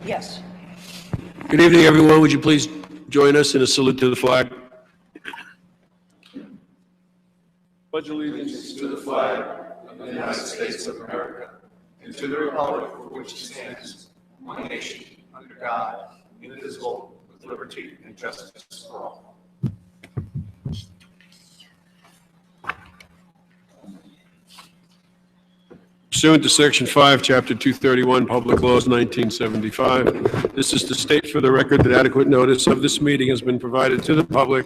Yes. Good evening, everyone. Would you please join us in a salute to the flag? Pledge allegiance To the flag of the United States of America and to the republic for which it stands, one nation, under God, indivisible, with liberty and justice for all. Pursuant to Section 5, Chapter 231, Public Laws 1975, this is to state for the record that adequate notice of this meeting has been provided to the public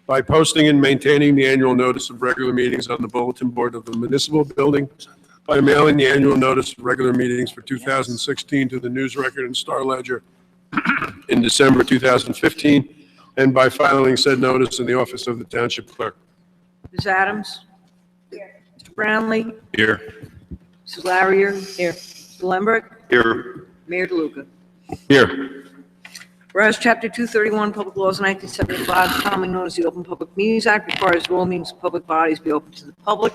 by posting and maintaining the annual notice of regular meetings on the bulletin board of the municipal building, by mailing the annual notice of regular meetings for 2016 to the News Record and Star Ledger in December 2015, and by filing said notice in the office of the Township Clerk. Ms. Adams? Here. Mr. Brownlee? Here. Mrs. Larrier? Here. Mr. Lembert? Here. Mayor DeLuca? Here. Whereas Chapter 231, Public Laws 1975, commonly known as the Open Public Meetings Act, requires that all meetings of public bodies be open to the public.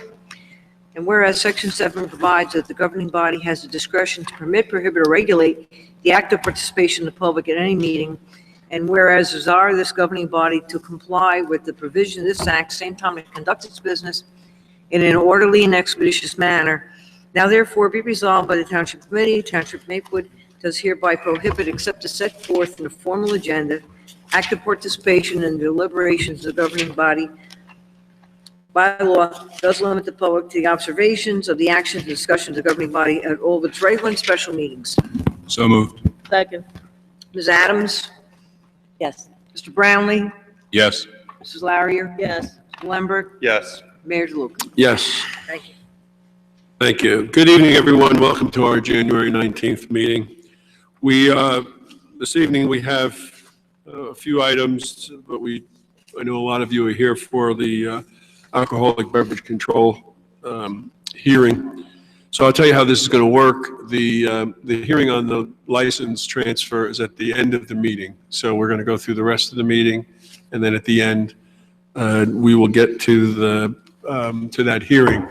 And whereas Section 7 provides that the governing body has the discretion to permit, prohibit, or regulate the active participation of the public at any meeting, and whereas desire this governing body to comply with the provision of this act, same time to conduct its business in an orderly and expeditious manner, now therefore be resolved by the Township Committee, Township Maplewood does hereby prohibit, except as set forth in the formal agenda, active participation in the deliberations of the governing body. By law, does limit the public to the observations of the actions and discussions of the governing body at all of its regular and special meetings. So moved. Second. Ms. Adams? Yes. Mr. Brownlee? Yes. Mrs. Larrier? Yes. Mr. Lembert? Yes. Mayor DeLuca? Yes. Thank you. Thank you. Good evening, everyone. Welcome to our January 19th meeting. This evening we have a few items, but I know a lot of you are here for the alcoholic beverage control hearing. So I'll tell you how this is going to work. The hearing on the license transfer is at the end of the meeting. So we're going to go through the rest of the meeting, and then at the end, we will get to that hearing.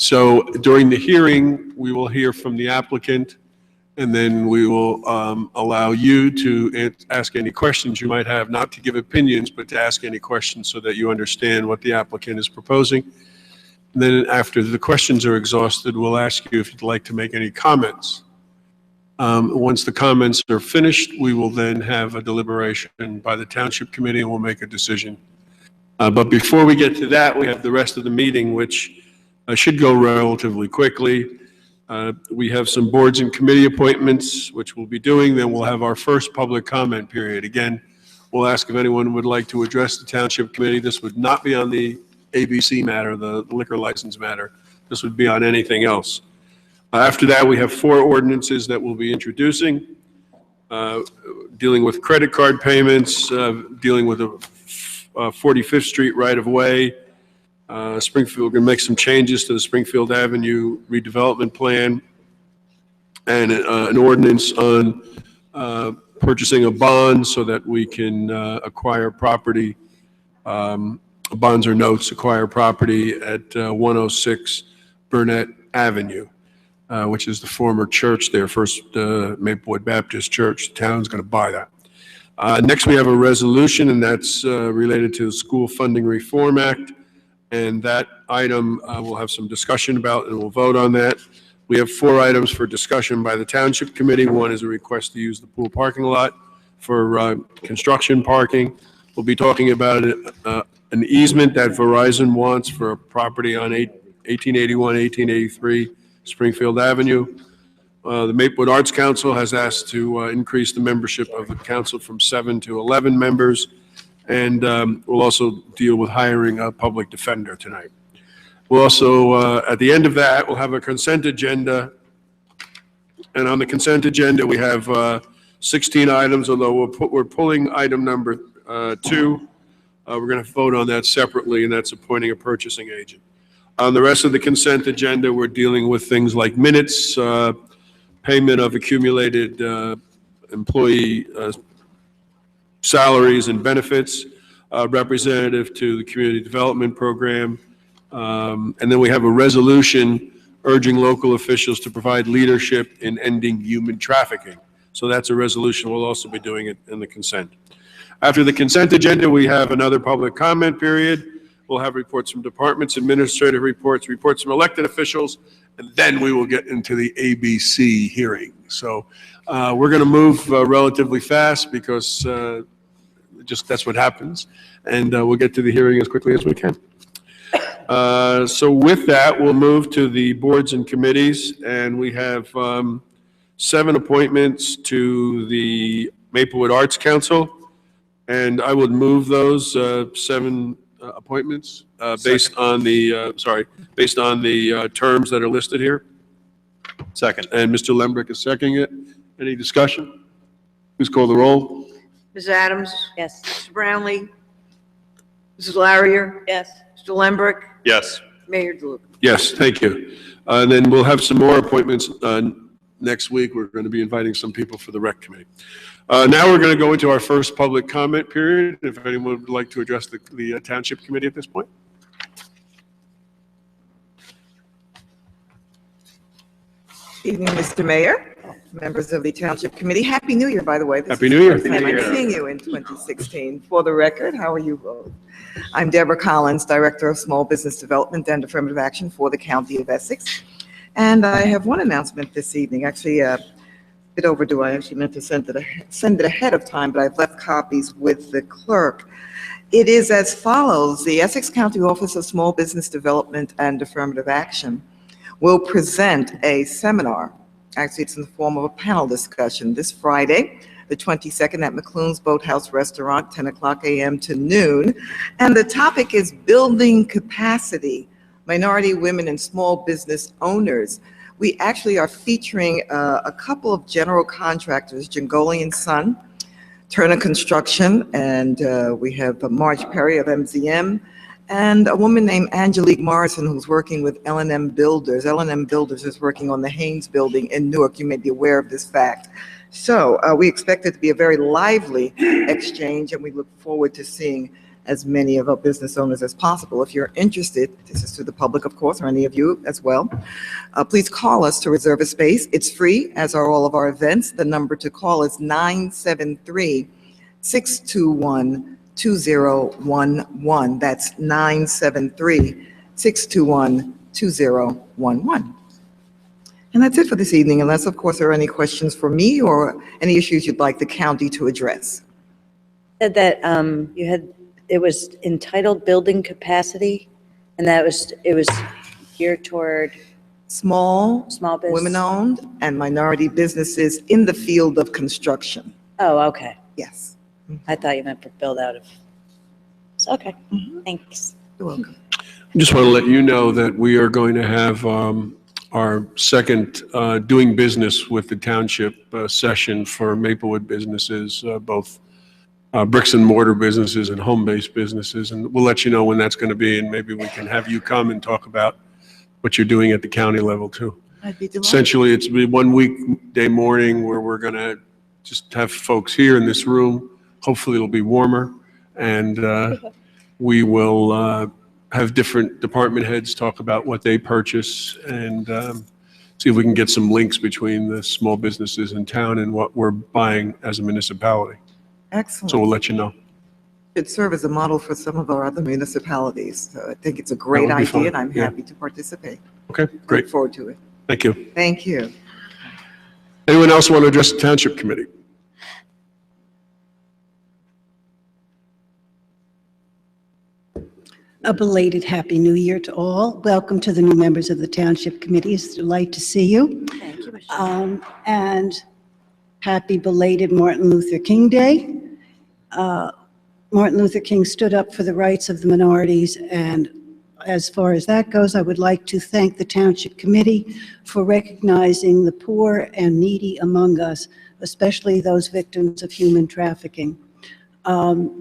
So during the hearing, we will hear from the applicant, and then we will allow you to ask any questions you might have, not to give opinions, but to ask any questions so that you understand what the applicant is proposing. And then after the questions are exhausted, we'll ask you if you'd like to make any comments. Once the comments are finished, we will then have a deliberation by the Township Committee, and we'll make a decision. But before we get to that, we have the rest of the meeting, which should go relatively quickly. We have some boards and committee appointments, which we'll be doing. Then we'll have our first public comment period. Again, we'll ask if anyone would like to address the Township Committee. This would not be on the ABC matter, the liquor license matter. This would be on anything else. After that, we have 4 ordinances that we'll be introducing, dealing with credit card payments, dealing with a 45th Street right-of-way. Springfield, we're going to make some changes to the Springfield Avenue redevelopment plan, and an ordinance on purchasing a bond so that we can acquire property, bonds or notes, acquire property at 106 Burnett Avenue, which is the former church there, First Maplewood Baptist Church. The town's going to buy that. Next, we have a resolution, and that's related to the School Funding Reform Act. And that item we'll have some discussion about, and we'll vote on that. We have 4 items for discussion by the Township Committee. One is a request to use the pool parking lot for construction parking. We'll be talking about an easement that Verizon wants for a property on 1881, 1883 Springfield Avenue. The Maplewood Arts Council has asked to increase the membership of the council from 7 to 11 members. And we'll also deal with hiring a public defender tonight. We'll also, at the end of that, we'll have a consent agenda. And on the consent agenda, we have 16 items, although we're pulling item number 2. We're going to vote on that separately, and that's appointing a purchasing agent. On the rest of the consent agenda, we're dealing with things like minutes, payment of accumulated employee salaries and benefits, representative to the community development program. And then we have a resolution urging local officials to provide leadership in ending human trafficking. So that's a resolution. We'll also be doing it in the consent. After the consent agenda, we have another public comment period. We'll have reports from departments, administrative reports, reports from elected officials, and then we will get into the ABC hearing. So we're going to move relatively fast because just that's what happens. And we'll get to the hearing as quickly as we can. So with that, we'll move to the boards and committees. And we have 7 appointments to the Maplewood Arts Council. And I would move those 7 appointments based on the, based on the terms that are listed here. Second. And Mr. Lembrick is seconding it. Any discussion? Please call the roll. Ms. Adams? Yes. Mr. Brownlee? Mrs. Larrier? Yes. Mr. Lembrick? Yes. Mayor DeLuca? Yes, thank you. And then we'll have some more appointments next week. We're going to be inviting some people for the rec committee. Now we're going to go into our first public comment period. If anyone would like to address the Township Committee at this point. Evening, Mr. Mayor, members of the Township Committee. Happy New Year, by the way. This Happy is New the Year. first time Happy New I'm Year. seeing you in 2016. For the record, how are you both? I'm Deborah Collins, Director of Small Business Development and Affirmative Action for the County of Essex. And I have one announcement this evening, actually a bit overdue. I actually meant to send it ahead of time, but I've left copies with the clerk. It is as follows. The Essex County Office of Small Business Development and Affirmative Action will present a seminar. Actually, it's in the form of a panel discussion this Friday, the 22nd at McClune's Boathouse Restaurant, 10 o'clock a.m. to noon. And the topic is building capacity, minority women and small business owners. We actually are featuring a couple of general contractors, Jangoli & Son, Turner Construction, and we have Marge Perry of MZM, and a woman named Angelique Morrison who's working with L&M Builders. L&M Builders is working on the Haynes Building in Newark. You may be aware of this fact. So we expect it to be a very lively exchange, and we look forward to seeing as many of our business owners as possible. If you're interested, this is to the public, of course, or any of you as well, please call us to reserve a space. It's free, as are all of our events. The number to call is 973-621-2011. That's 973-621-2011. And that's it for this evening, unless, of course, there are any questions for me or any issues you'd like the county to address. Said that it was entitled Building Capacity, and it was geared toward Small business. women-owned and minority businesses in the field of construction. Oh, okay. Yes. I thought you meant for build out of. So, okay, Mhm. thanks. You're welcome. I just want to let you know that we are going to have our second doing business with the township session for Maplewood businesses, both bricks and mortar businesses and home-based businesses. And we'll let you know when that's going to be, and maybe we can have you come and talk about what you're doing at the county level too. I'd be delighted. Essentially, it's be one weekday morning where we're going to just have folks here in this room. Hopefully it'll be warmer, and we will have different department heads talk about what they purchase and see if we can get some links between the small businesses in town and what we're buying as a municipality. Excellent. So we'll let you know. It serve as a model for some of our other municipalities. So I think it's a great would be idea, fun, and I'm yeah. happy to participate. Okay, Look great. forward to it. Thank you. Thank you. Anyone else want to address the Township Committee? A belated Happy New Year to all. Welcome to the new members of the Township Committee. It's a delight to see you. Thank you, Michelle. And happy belated Martin Luther King Day. Martin Luther King stood up for the rights of the minorities, and as far as that goes, I would like to thank the Township Committee for recognizing the poor and needy among us, especially those victims of human trafficking.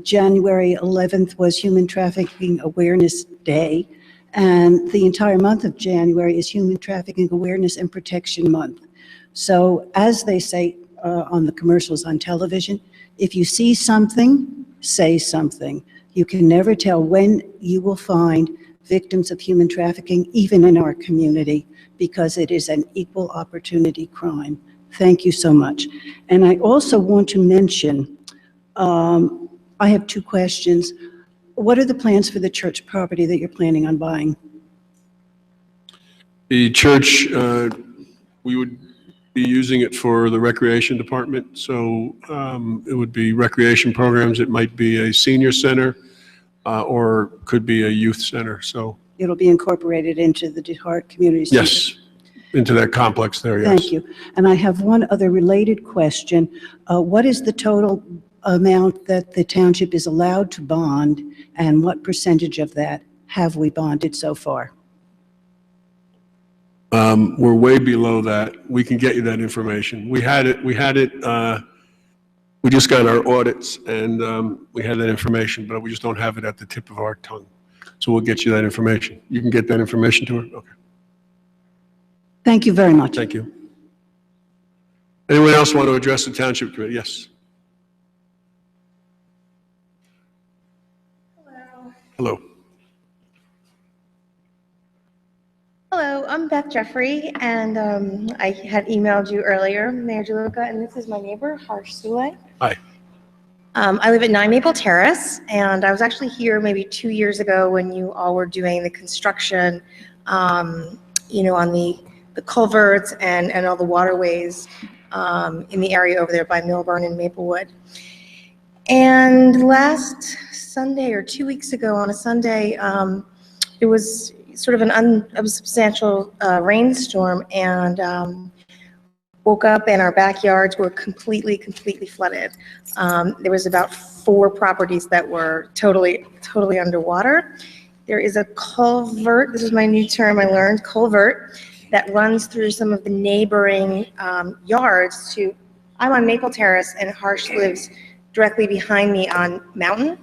January 11th was Human Trafficking Awareness Day, and the entire month of January is Human Trafficking Awareness and Protection Month. So as they say on the commercials on television, if you see something, say something. You can never tell when you will find victims of human trafficking, even in our community, because it is an equal opportunity crime. Thank you so much. And I also want to mention, I have two questions. What are the plans for the church property that you're planning on buying? The church, we would be using it for the recreation department, so it would be recreation programs. It might be a senior center or could be a youth center, so. It'll be incorporated into the DeHart Community Center? Yes, into that complex there, yes. Thank you. And I have one other related question. What is the total amount that the township is allowed to bond, and what percentage of that have we bonded so far? We're way below that. We can get you that information. We just got our audits and we had that information, but we just don't have it at the tip of our tongue. So we'll get you that information. You can get that information to her? Okay. Thank you very much. Thank you. Anyone else want to address the township committee? Yes. Hello. Hello, I'm Beth Jeffrey, and I had emailed you earlier, Mayor DeLuca, and this is my neighbor, Harsh Sule. Hi. I live at 9 Maple Terrace, and I was actually here maybe 2 years ago when you all were doing the construction, on the culverts and all the waterways in the area over there by Milburn and Maplewood. And last Sunday or 2 weeks ago on a Sunday, it was sort of an unsubstantial rainstorm, and woke up and our backyards were completely flooded. There was about 4 properties that were totally underwater. There is a culvert, this is my new term I learned, culvert, that runs through some of the neighboring yards to, I'm on Maple Terrace and Harsh lives directly behind me on Mountain.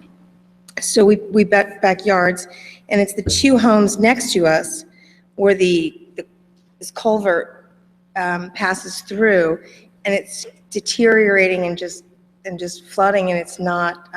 So we backyards, and it's the 2 homes next to us where this culvert passes through, and it's deteriorating and just flooding, and it's not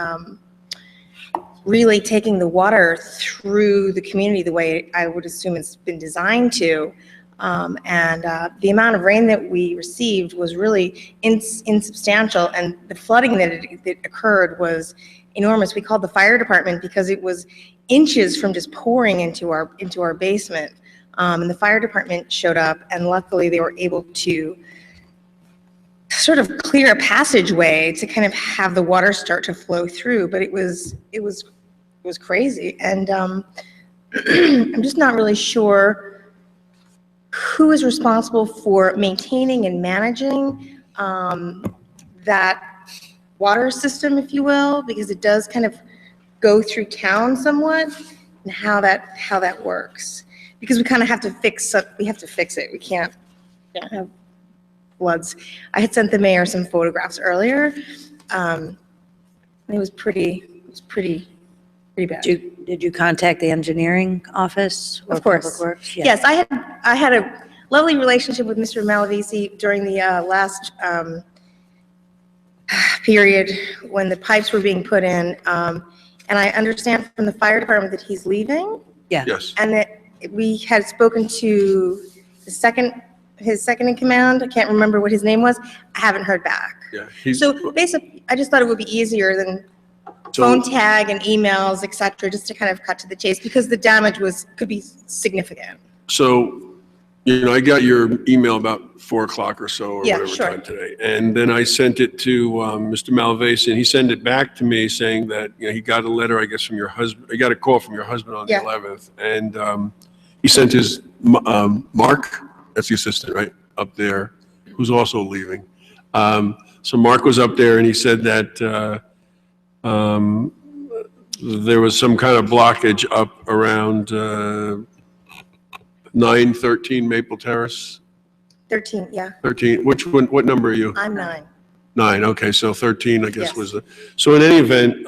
really taking the water through the community the way I would assume it's been designed to. The amount of rain that we received was really insubstantial, and the flooding that occurred was enormous. We called the fire department because it was inches from just pouring into our basement. And the fire department showed up, and luckily they were able to sort of clear a passageway to kind of have the water start to flow through. But it was crazy, and I'm just not really sure who is responsible for maintaining and managing that water system, if you will, because it does kind of go through town somewhat, and how that works. Because we kind of have to fix it. We can't have floods. I had sent the mayor some photographs earlier. It was pretty bad. Did you contact the engineering office? Or Of course. Public Works? Yeah. Yes, I had a lovely relationship with Mr. Malavisi during the last period when the pipes were being put in. And I understand from the fire department that he's leaving, Yeah. Yes. and that we had spoken to his second in command. I can't remember what his name was. I haven't heard back. Yeah. So basically, I just thought it would be easier than phone tag and emails, et cetera, just to kind of cut to the chase, because the damage could be significant. So, I got your email about 4 o'clock or so, or Yeah, whatever sure. time today. And then I sent it to Mr. Malavasi, and he sent it back to me saying that, he got a letter, I guess, from your husband. He got a call from your husband on the Yeah. 11th. And he sent his, Mark, that's the assistant, right, up there, who's also leaving. So Mark was up there, and he said that there was some kind of blockage up around 913 Maple Terrace. 13, yeah. 13, which one, what number are you? I'm 9. 9, okay, so 13, I guess, Yes. was the, so in any event,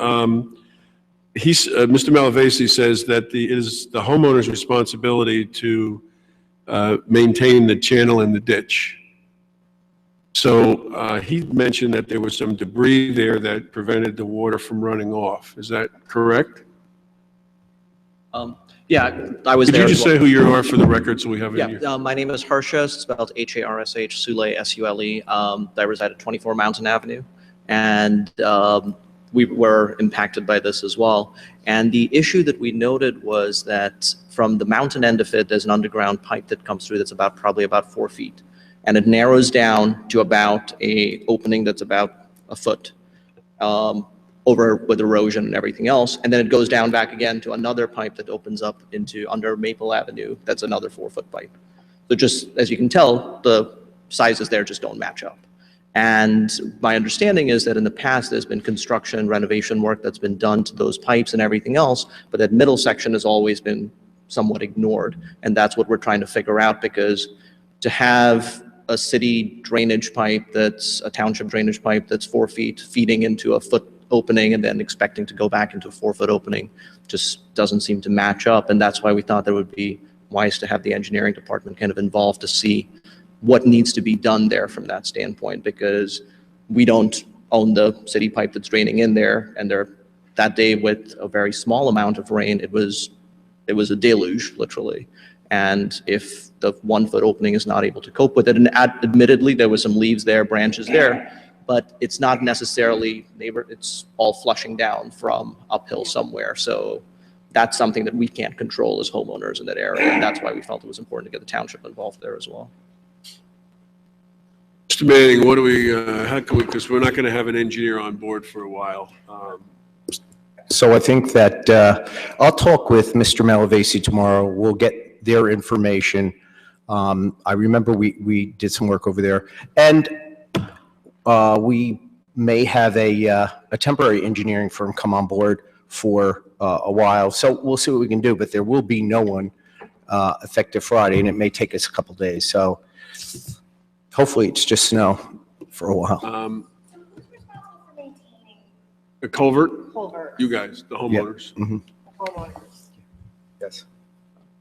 Mr. Malavasi says that it is the homeowner's responsibility to maintain the channel and the ditch. So he mentioned that there was some debris there that prevented the water from running off. Is that correct? Yeah, I was Could there you as just well. say who you are for the record so we have it in Yeah, here? my name is Harsha, spelled Harsh, Sule, Sule. I reside at 24 Mountain Avenue, and we were impacted by this as well. And the issue that we noted was that from the mountain end of it, there's an underground pipe that comes through that's probably about 4 feet, and it narrows down to about a opening that's about a foot. Over with erosion and everything else. And then it goes down back again to another pipe that opens up into under Maple Avenue. That's another 4-foot pipe. So just as you can tell, the sizes there just don't match up. And my understanding is that in the past, there's been construction, renovation work that's been done to those pipes and everything else, but that middle section has always been somewhat ignored. And that's what we're trying to figure out, because to have a city drainage pipe that's a township drainage pipe that's 4 feet feeding into a foot opening and then expecting to go back into a 4-foot opening just doesn't seem to match up. And that's why we thought that it would be wise to have the engineering department kind of involved to see what needs to be done there from that standpoint, because we don't own the city pipe that's draining in there. And that day with a very small amount of rain, it was a deluge, literally. And if the 1-foot opening is not able to cope with it, and admittedly, there was some leaves there, branches there, but it's not necessarily it's all flushing down from uphill somewhere. So that's something that we can't control as homeowners in that area. And that's why we felt it was important to get the township involved there as well. Mr. Manning, what do we, how can we, because we're not going to have an engineer on board for a while. So I think that I'll talk with Mr. Malavasi tomorrow. We'll get their information. I remember we did some work over there. And we may have a temporary engineering firm come on board for a while. So we'll see what we can do, but there will be no one effective Friday, and it may take us a couple days. So hopefully it's just snow for a while. The culvert, Culvert. you guys, the homeowners. Homeowners. Yes.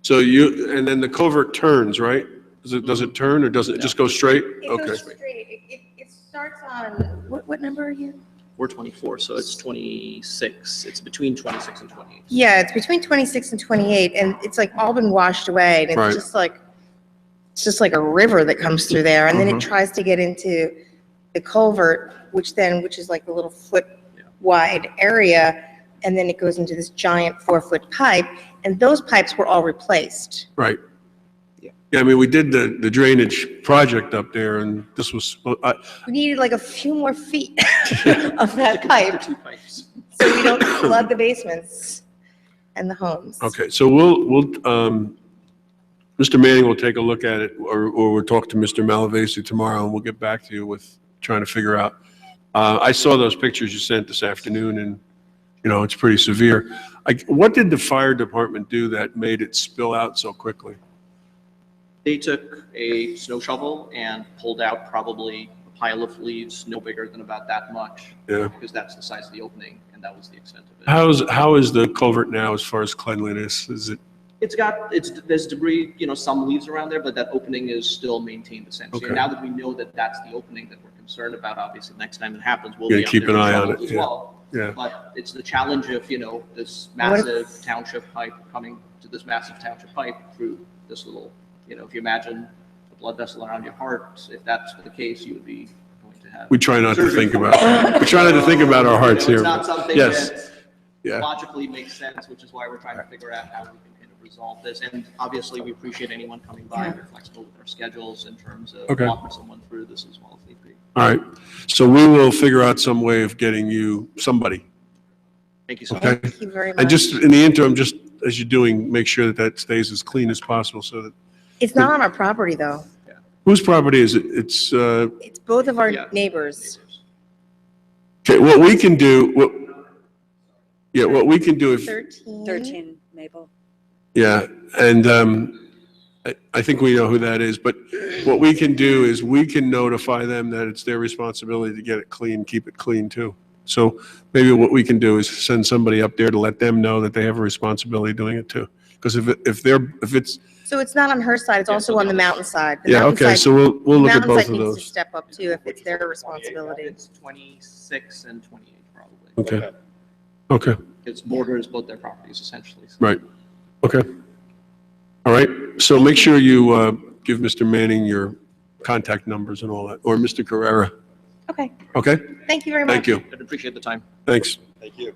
So and then the culvert turns, right? Does it turn or does it just go straight? It Okay. goes straight. It starts on, what number are you? We're 24, so it's 26. It's between 26 and 28. Yeah, it's between 26 and 28, and it's like all been washed away, and Right. it's just like a river that comes through there, and then it tries to get into the culvert, which is like a little foot wide area, and then it goes into this giant 4-foot pipe, and those pipes were all replaced. Right. Yeah, I mean, we did the drainage project up there and this was, We needed like a few more feet of that pipe, 2 pipes. so we don't flood the basements and the homes. okay, so Mr. Manning will take a look at it or we'll talk to Mr. Malavasi tomorrow and we'll get back to you with trying to figure out. I saw those pictures you sent this afternoon and, it's pretty severe. What did the fire department do that made it spill out so quickly? They took a snow shovel and pulled out probably a pile of leaves no bigger than about that much. Yeah. Because that's the size of the opening, and that was the extent of it. How is the culvert now as far as cleanliness? Is it? There's debris, some leaves around there, but that opening is still maintained essentially. Okay. And now that we know that that's the opening that we're concerned about, obviously next time it happens, we'll Yeah, be up keep there an with eye on shovels it, as yeah. well. Yeah. But it's the challenge of, this What if- massive township pipe coming to this massive township pipe through this little, if you imagine a blood vessel around your heart, if that's the case, you would be going to have. We try not to surgery think for about it. We try not to think about our hearts here. It's not something Yes. that Yeah. logically makes sense, which is why we're trying to figure out how we can kind of resolve this. And obviously, we appreciate anyone coming by. We're flexible with our schedules in terms of Okay. walking someone through this as well if need be. All right. So we will figure out some way of getting you somebody. Thank you so much. Okay. Thank you very much. And just in the interim, just as you're doing, make sure that stays as clean as possible so that, It's not on our property, though. whose property is it? It's, It's both of our Yeah. neighbors. okay, what we can do, what we can do if, 13 Maple. yeah, and I think we know who that is, but what we can do is we can notify them that it's their responsibility to get it clean, keep it clean too. So maybe what we can do is send somebody up there to let them know that they have a responsibility doing it too. Because if it's, So it's not on her side, it's also on the mountainside. The yeah, okay, mountainside- so we'll look at Mountainside both of needs to those. step up too if it's their responsibility. It's 26 and 28 probably. Okay, okay, It's borders both their properties essentially. So. right. Okay. All right, so make sure you give Mr. Manning your contact numbers and all that, or Mr. Carrera, Okay, okay? thank you very much. Thank you, I appreciate the time. thanks. Thank you.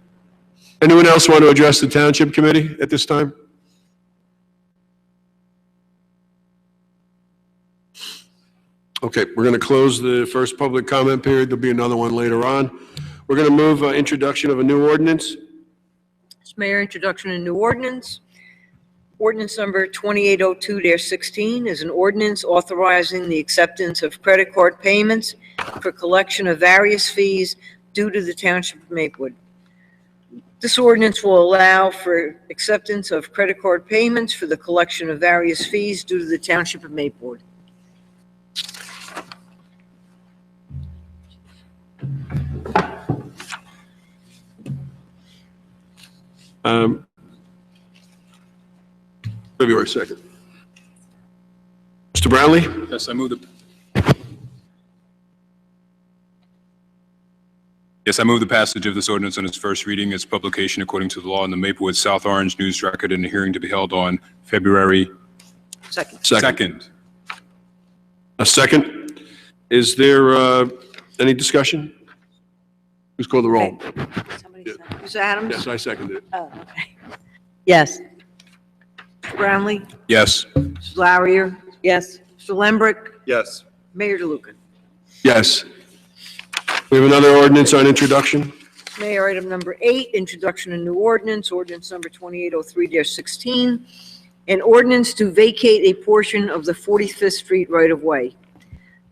Anyone else want to address the Township Committee at this time? Okay, we're going to close the first public comment period. There'll be another one later on. We're going to move introduction of a new ordinance. Mr. Mayor, introduction of new ordinance. Ordinance number 2802-16 is an ordinance authorizing the acceptance of credit card payments for collection of various fees due to the Township of Maplewood. This ordinance will allow for acceptance of credit card payments for the collection of various fees due to the Township of Maplewood. February 2nd. Mr. Brownlee? Yes, I move the passage of this ordinance on its first reading, its publication according to the law in the Maplewood South Orange News Record, and a hearing to be held on February Second. 2nd. A second. Is there any discussion? Please call the roll. Somebody Yeah. said- Ms. Adams? Yes, I seconded it. Oh, okay. Yes. Mr. Brownlee? Yes. Mrs. Larrier? Yes. Mr. Lembrick? Yes. Mayor DeLuca? Yes. We have another ordinance on introduction. Mayor, item number 8, introduction of new ordinance, ordinance number 2803-16, an ordinance to vacate a portion of the 45th Street right-of-way.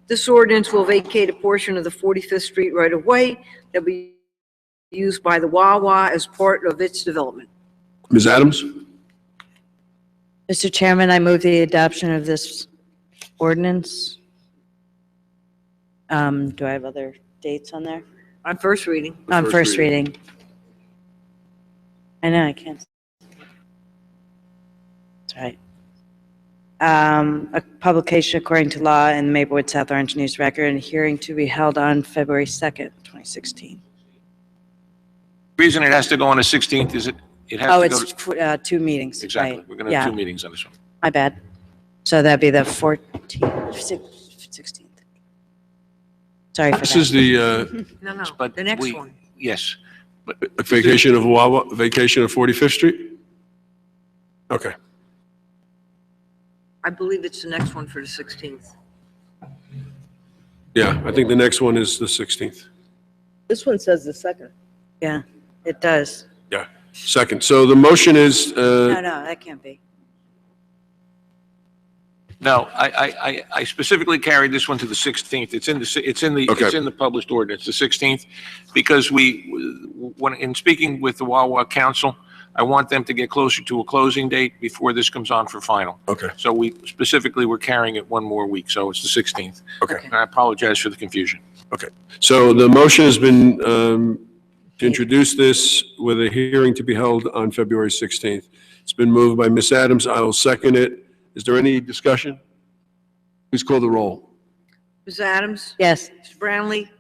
This ordinance will vacate a portion of the 45th Street right-of-way that will be used by the Wawa as part of its development. Ms. Adams? Mr. Chairman, I move the adoption of this ordinance. Do I have other dates on there? On first reading. On First first reading. I know, I can't. That's right. A publication according to law in the Maplewood South Orange News Record, and a hearing to be held on February 2nd, 2016. Reason it has to go on the 16th is it has Oh, to go it's to... 2 meetings, Exactly. right. We're going to have Yeah, 2 meetings on this one. my bad. So that'd be the 14th, 16th. Sorry for This is that. the No, But the next we- one. Yes. vacation of Wawa, vacation of 45th Street? Okay. I believe it's the next one for the 16th. Yeah, I think the next one is the 16th. This one says the second. Yeah, it does. Yeah, second. So the motion is, No, that can't be. No, I specifically carried this one to the 16th. It's Okay. in the published ordinance, the 16th, because when, in speaking with the Wawa Council, I want them to get closer to a closing date before this comes on for final. okay, So we specifically were carrying it one more week, so it's the 16th. okay. And I apologize for the confusion. So the motion has been to introduce this with a hearing to be held on February 16th. It's been moved by Ms. Adams. I will second it. Is there any discussion? Please call the roll. Ms. Adams? Yes. Mr. Brownlee?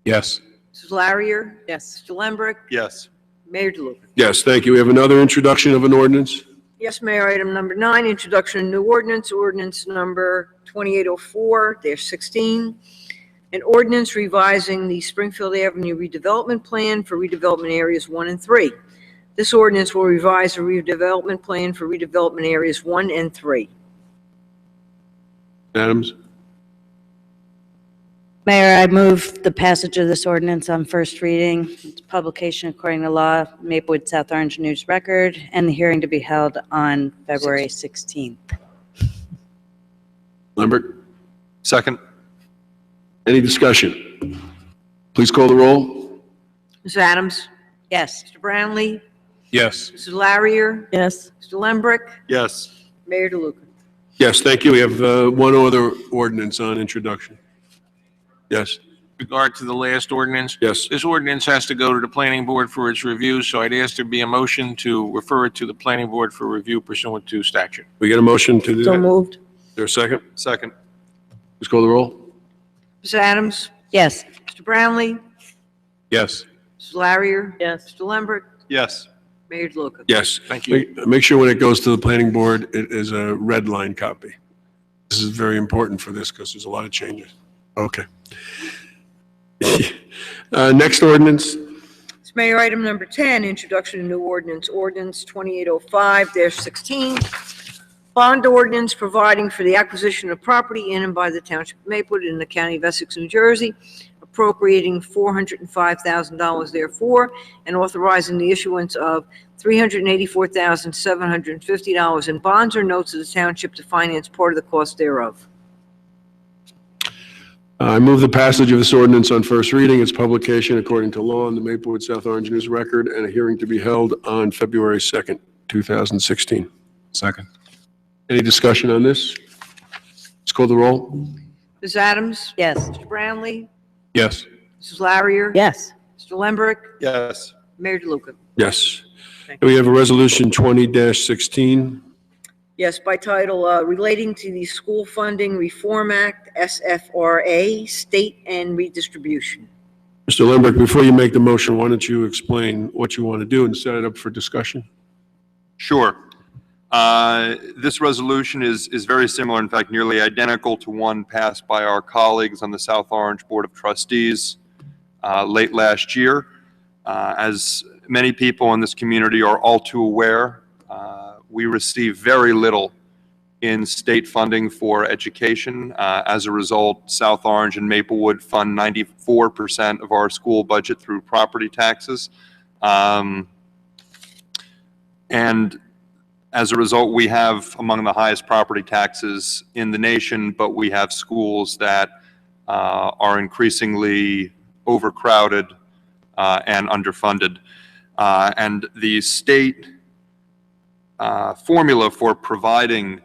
Yes. Mrs. Larrier? Yes. Mr. Lembrick? Yes. Mayor DeLuca? Yes, thank you. We have another introduction of an ordinance. Yes, Mayor, item number 9, introduction of new ordinance, ordinance number 2804-16, an ordinance revising the Springfield Avenue redevelopment plan for redevelopment areas 1 and 3. This ordinance will revise the redevelopment plan for redevelopment areas 1 and 3. Adams? Mayor, I move the passage of this ordinance on first reading, its publication according to law, Maplewood South Orange News Record, and the hearing to be held on February 16th. Lambert? Second. Any discussion? Please call the roll. Ms. Adams? Yes. Mr. Brownlee? Yes. Mrs. Larrier? Yes. Mr. Lembrick? Yes. Mayor DeLuca? Yes, thank you. We have one other ordinance on introduction. Yes, Regard to the last ordinance, yes. this ordinance has to go to the planning board for its review, so I'd ask there be a motion to refer it to the planning board for review pursuant to statute. We get a motion to do So that? moved. Is there a second? Second. Please call the roll. Ms. Adams? Yes. Mr. Brownlee? Yes. Mrs. Larrier? Yes. Mr. Lembrick? Yes. Mayor DeLuca. Yes. Thank you. Make sure when it goes to the planning board, it is a red line copy. This is very important for this because there's a lot of changes. Okay. Next ordinance. It's Mayor, item number 10, introduction to new ordinance, ordinance 2805-16, bond ordinance providing for the acquisition of property in and by the Township of Maplewood in the County of Essex, New Jersey, appropriating $405,000 therefore, and authorizing the issuance of $384,750 in bonds or notes of the Township to finance part of the cost thereof. I move the passage of this ordinance on first reading, its publication according to law in the Maplewood South Orange News Record, and a hearing to be held on February 2nd, 2016. Second. Any discussion on this? Let's call the roll. Ms. Adams? Yes. Mr. Brownlee? Yes. Mrs. Larrier? Yes. Mr. Lembrick? Yes. Mayor DeLuca. Yes. Thank We have a resolution 20-16. Yes, by title, relating to the School Funding Reform Act, SFRA, state and redistribution. Mr. Lembrick, before you make the motion, why don't you explain what you want to do and set it up for discussion? Sure. This resolution is very similar, in fact, nearly identical to one passed by our colleagues on the South Orange Board of Trustees late last year. As many people in this community are all too aware, we receive very little in state funding for education. As a result, South Orange and Maplewood fund 94% of our school budget through property taxes. And as a result, we have among the highest property taxes in the nation, but we have schools that are increasingly overcrowded and underfunded. And the state formula for providing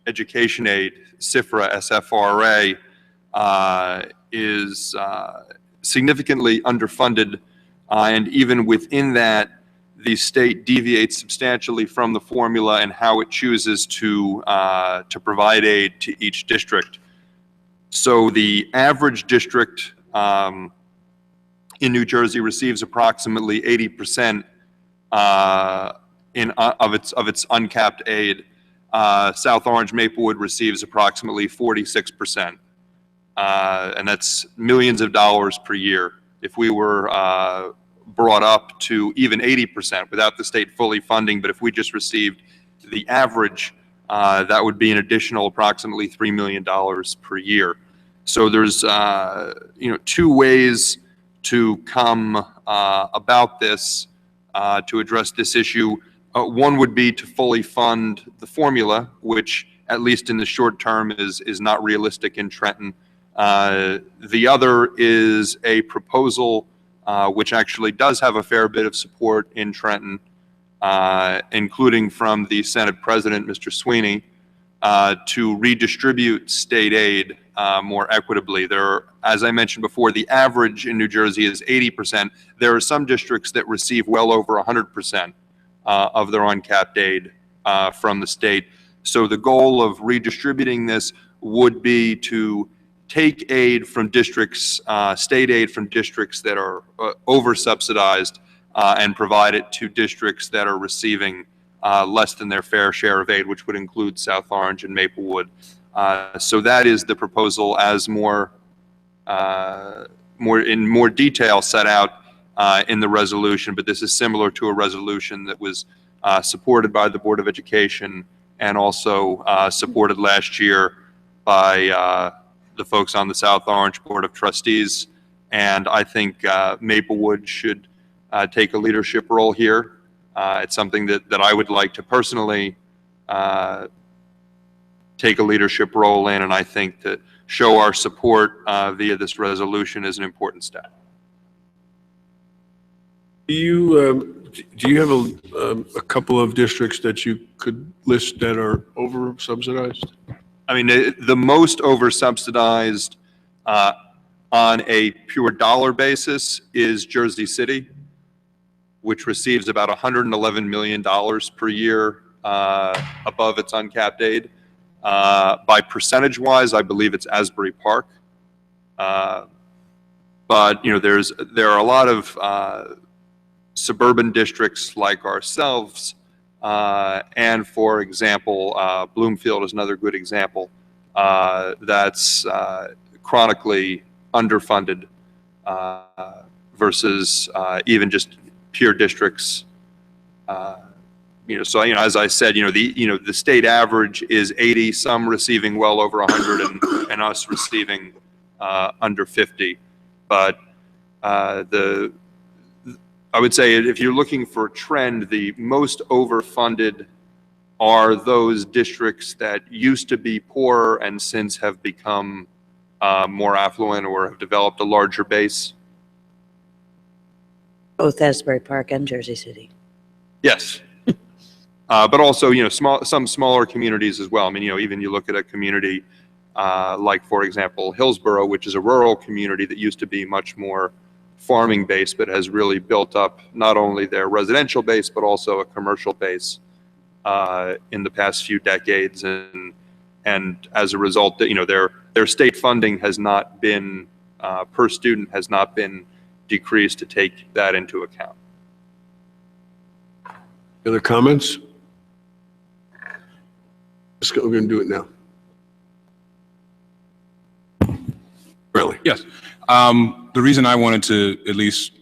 education aid, SFRA, is significantly underfunded, and even within that, the state deviates substantially from the formula and how it chooses to provide aid to each district. So the average district in New Jersey receives approximately 80% of its uncapped aid. South Orange Maplewood receives approximately 46%, and that's millions of dollars per year. If we were brought up to even 80% without the state fully funding, but if we just received the average, that would be an additional approximately $3 million per year. So there's two ways to come about this to address this issue. One would be to fully fund the formula, which at least in the short term is not realistic in Trenton. The other is a proposal which actually does have a fair bit of support in Trenton, including from the Senate President, Mr. Sweeney, to redistribute state aid more equitably. As I mentioned before, the average in New Jersey is 80%. There are some districts that receive well over 100% of their uncapped aid from the state. So the goal of redistributing this would be to take aid from districts, state aid from districts that are over-subsidized and provide it to districts that are receiving less than their fair share of aid, which would include South Orange and Maplewood. So that is the proposal as more detail set out in the resolution, but this is similar to a resolution that was supported by the Board of Education and also supported last year by the folks on the South Orange Board of Trustees. And I think Maplewood should take a leadership role here. It's something that I would like to personally take a leadership role in, and I think that show our support via this resolution is an important step. Do you have a couple of districts that you could list that are over-subsidized? I mean, the most over-subsidized on a pure dollar basis is Jersey City, which receives about $111 million per year above its uncapped aid. By percentage-wise, I believe it's Asbury Park. But there are a lot of suburban districts like ourselves, and for example, Bloomfield is another good example, that's chronically underfunded versus even just pure districts. So as I said, the state average is 80, some receiving well over 100, and us receiving under 50. But I would say if you're looking for a trend, the most overfunded are those districts that used to be poorer and since have become more affluent or have developed a larger base. Both Asbury Park and Jersey City. Yes. But also, some smaller communities as well. I mean, even you look at a community like, for example, Hillsborough, which is a rural community that used to be much more farming based, but has really built up not only their residential base, but also a commercial base in the past few decades. And as a result, their state funding has not been, per student, has not been decreased to take that into account. Other comments? We're going to do it now. Really? Yes. The reason I wanted to at least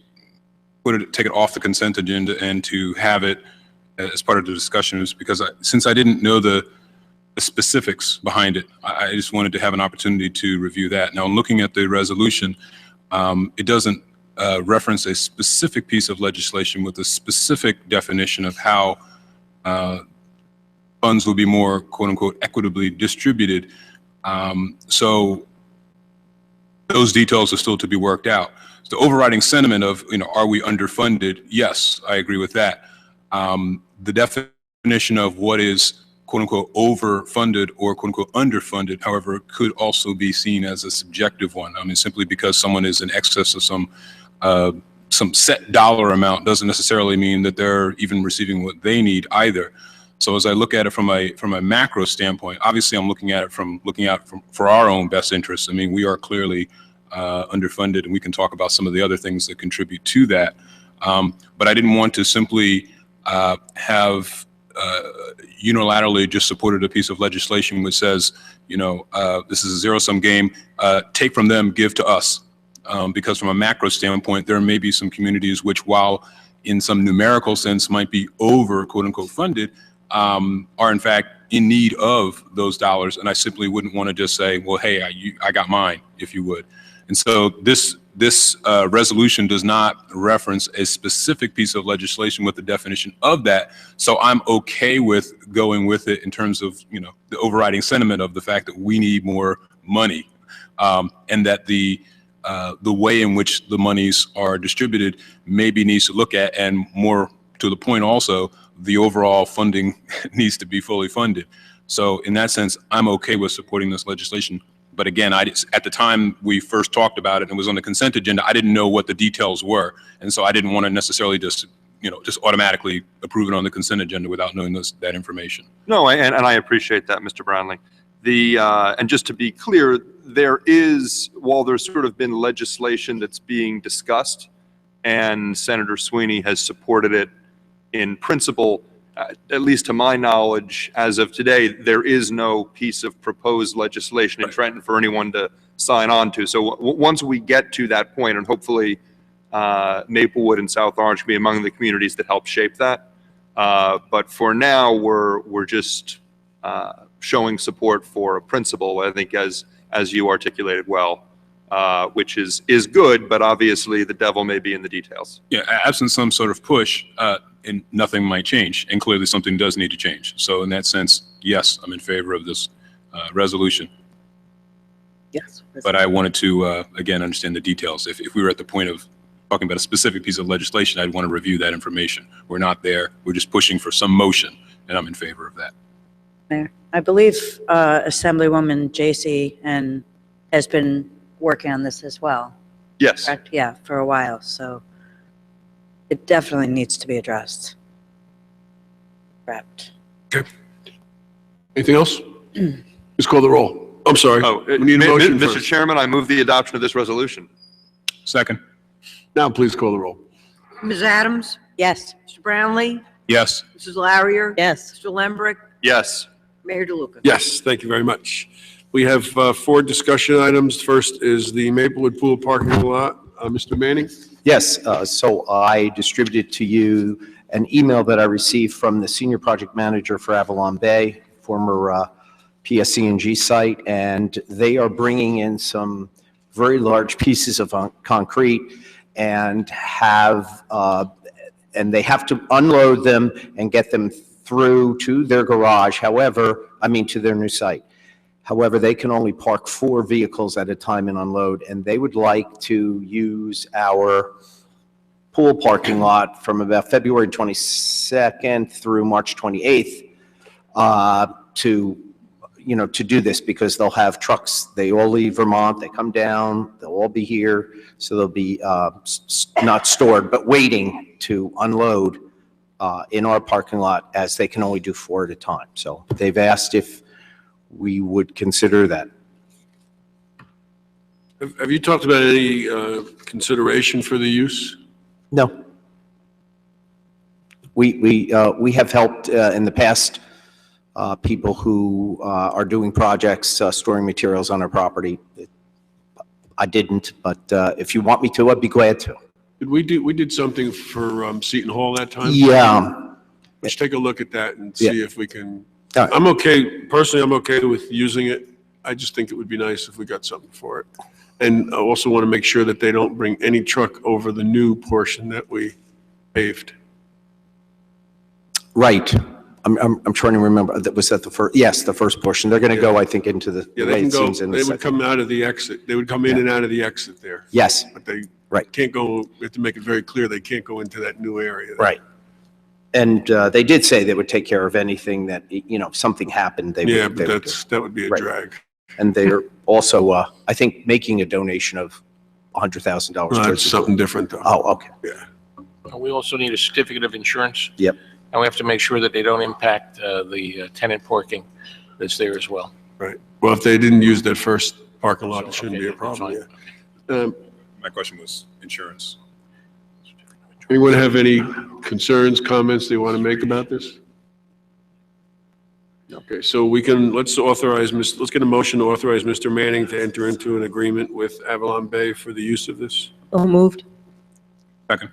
take it off the consent agenda and to have it as part of the discussion is because since I didn't know the specifics behind it, I just wanted to have an opportunity to review that. Now, looking at the resolution, it doesn't reference a specific piece of legislation with a specific definition of how funds will be more, quote unquote, equitably distributed. So those details are still to be worked out. The overriding sentiment of, are we underfunded? Yes, I agree with that. The definition of what is, quote unquote, overfunded or quote unquote underfunded, however, could also be seen as a subjective one. I mean, simply because someone is in excess of some set dollar amount doesn't necessarily mean that they're even receiving what they need either. So as I look at it from a macro standpoint, obviously I'm looking out for our own best interests. I mean, we are clearly underfunded, and we can talk about some of the other things that contribute to that. But I didn't want to simply have unilaterally just supported a piece of legislation which says, this is a zero-sum game, take from them, give to us. Because from a macro standpoint, there may be some communities which, while in some numerical sense might be over, quote unquote, funded, are in fact in need of those dollars. And I simply wouldn't want to just say, well, hey, I got mine, if you would. And so this resolution does not reference a specific piece of legislation with the definition of that. So I'm okay with going with it in terms of, the overriding sentiment of the fact that we need more money, and that the way in which the monies are distributed maybe needs to look at, and more to the point also, the overall funding needs to be fully funded. So in that sense, I'm okay with supporting this legislation. But again, at the time we first talked about it and it was on the consent agenda, I didn't know what the details were. And so I didn't want to necessarily just automatically approve it on the consent agenda without knowing that information. No, and I appreciate that, Mr. Brownlee. And just to be clear, while there's sort of been legislation that's being discussed, and Senator Sweeney has supported it in principle, at least to my knowledge, as of today, there is no piece of proposed legislation in Trenton for anyone to sign on to. So once we get to that point, and hopefully Maplewood and South Orange can be among the communities that help shape that. But for now, we're just showing support for a principle, I think, as you articulated well, which is good, but obviously the devil may be in the details. Yeah, absent some sort of push, and nothing might change, and clearly something does need to change. So in that sense, yes, I'm in favor of this resolution. Yes. But I wanted to, again, understand the details. If we were at the point of talking about a specific piece of legislation, I'd want to review that information. We're not there. We're just pushing for some motion, and I'm in favor of that. Mayor, I believe Assemblywoman J.C. has been working on this as well. Yes. Correct? Yeah, for a while. So it definitely needs to be addressed. Correct. Okay. Anything else? Let's call the roll. I'm sorry. We need a motion Mr. first. Chairman, I move the adoption of this resolution. Second. Now please call the roll. Ms. Adams? Yes. Mr. Brownlee? Yes. Mrs. Larrier? Yes. Mr. Lembrick? Yes. Mayor DeLuca? Yes, thank you very much. We have 4 discussion items. First is the Maplewood Pool parking lot. Mr. Manning? Yes, so I distributed to you an email that I received from the senior project manager for Avalon Bay, former PSC&G site, and they are bringing in some very large pieces of concrete and they have to unload them and get them through to their garage. However, to their new site. However, they can only park 4 vehicles at a time and unload, and they would like to use our pool parking lot from about February 22nd through March 28th to do this, because they'll have trucks. They all leave Vermont, they come down, they'll all be here, so they'll be not stored, but waiting to unload in our parking lot, as they can only do 4 at a time. So they've asked if we would consider that. Have you talked about any consideration for the use? No. We have helped in the past people who are doing projects, storing materials on our property. I didn't, but if you want me to, I'd be glad to. We did something for Seton Hall that time? Yeah. Let's take a look at that and Yeah. see if we can. All right. I'm okay, personally, I'm okay with using it. I just think it would be nice if we got something for it. And I also want to make sure that they don't bring any truck over the new portion that we paved. Right. I'm trying to remember. Was that the first? Yes, the first portion. They're going to go, I think, into the Yeah, way they can it go, seems in the they would second. come out of the exit. They would come in and out of the exit there. Yes. But they Right. can't go, we have to make it very clear, they can't go into that new area. Right. And they did say they would take care of anything that, if something happened, they would. Yeah, they but would do. that would be a Right. drag. And they're also, I think, making a donation of $100,000 Well, towards that's the something different though. Oh, okay. Yeah. We also need a certificate of insurance. Yep. And we have to make sure that they don't impact the tenant parking that's there as well. Right. Well, if they didn't use that first parking lot, it shouldn't Okay, be a that's problem, fine. yeah. My question was insurance. Anyone have any concerns, comments they want to make about this? Okay, so let's get a motion to authorize Mr. Manning to enter into an agreement with Avalon Bay for the use of this. So moved. Second.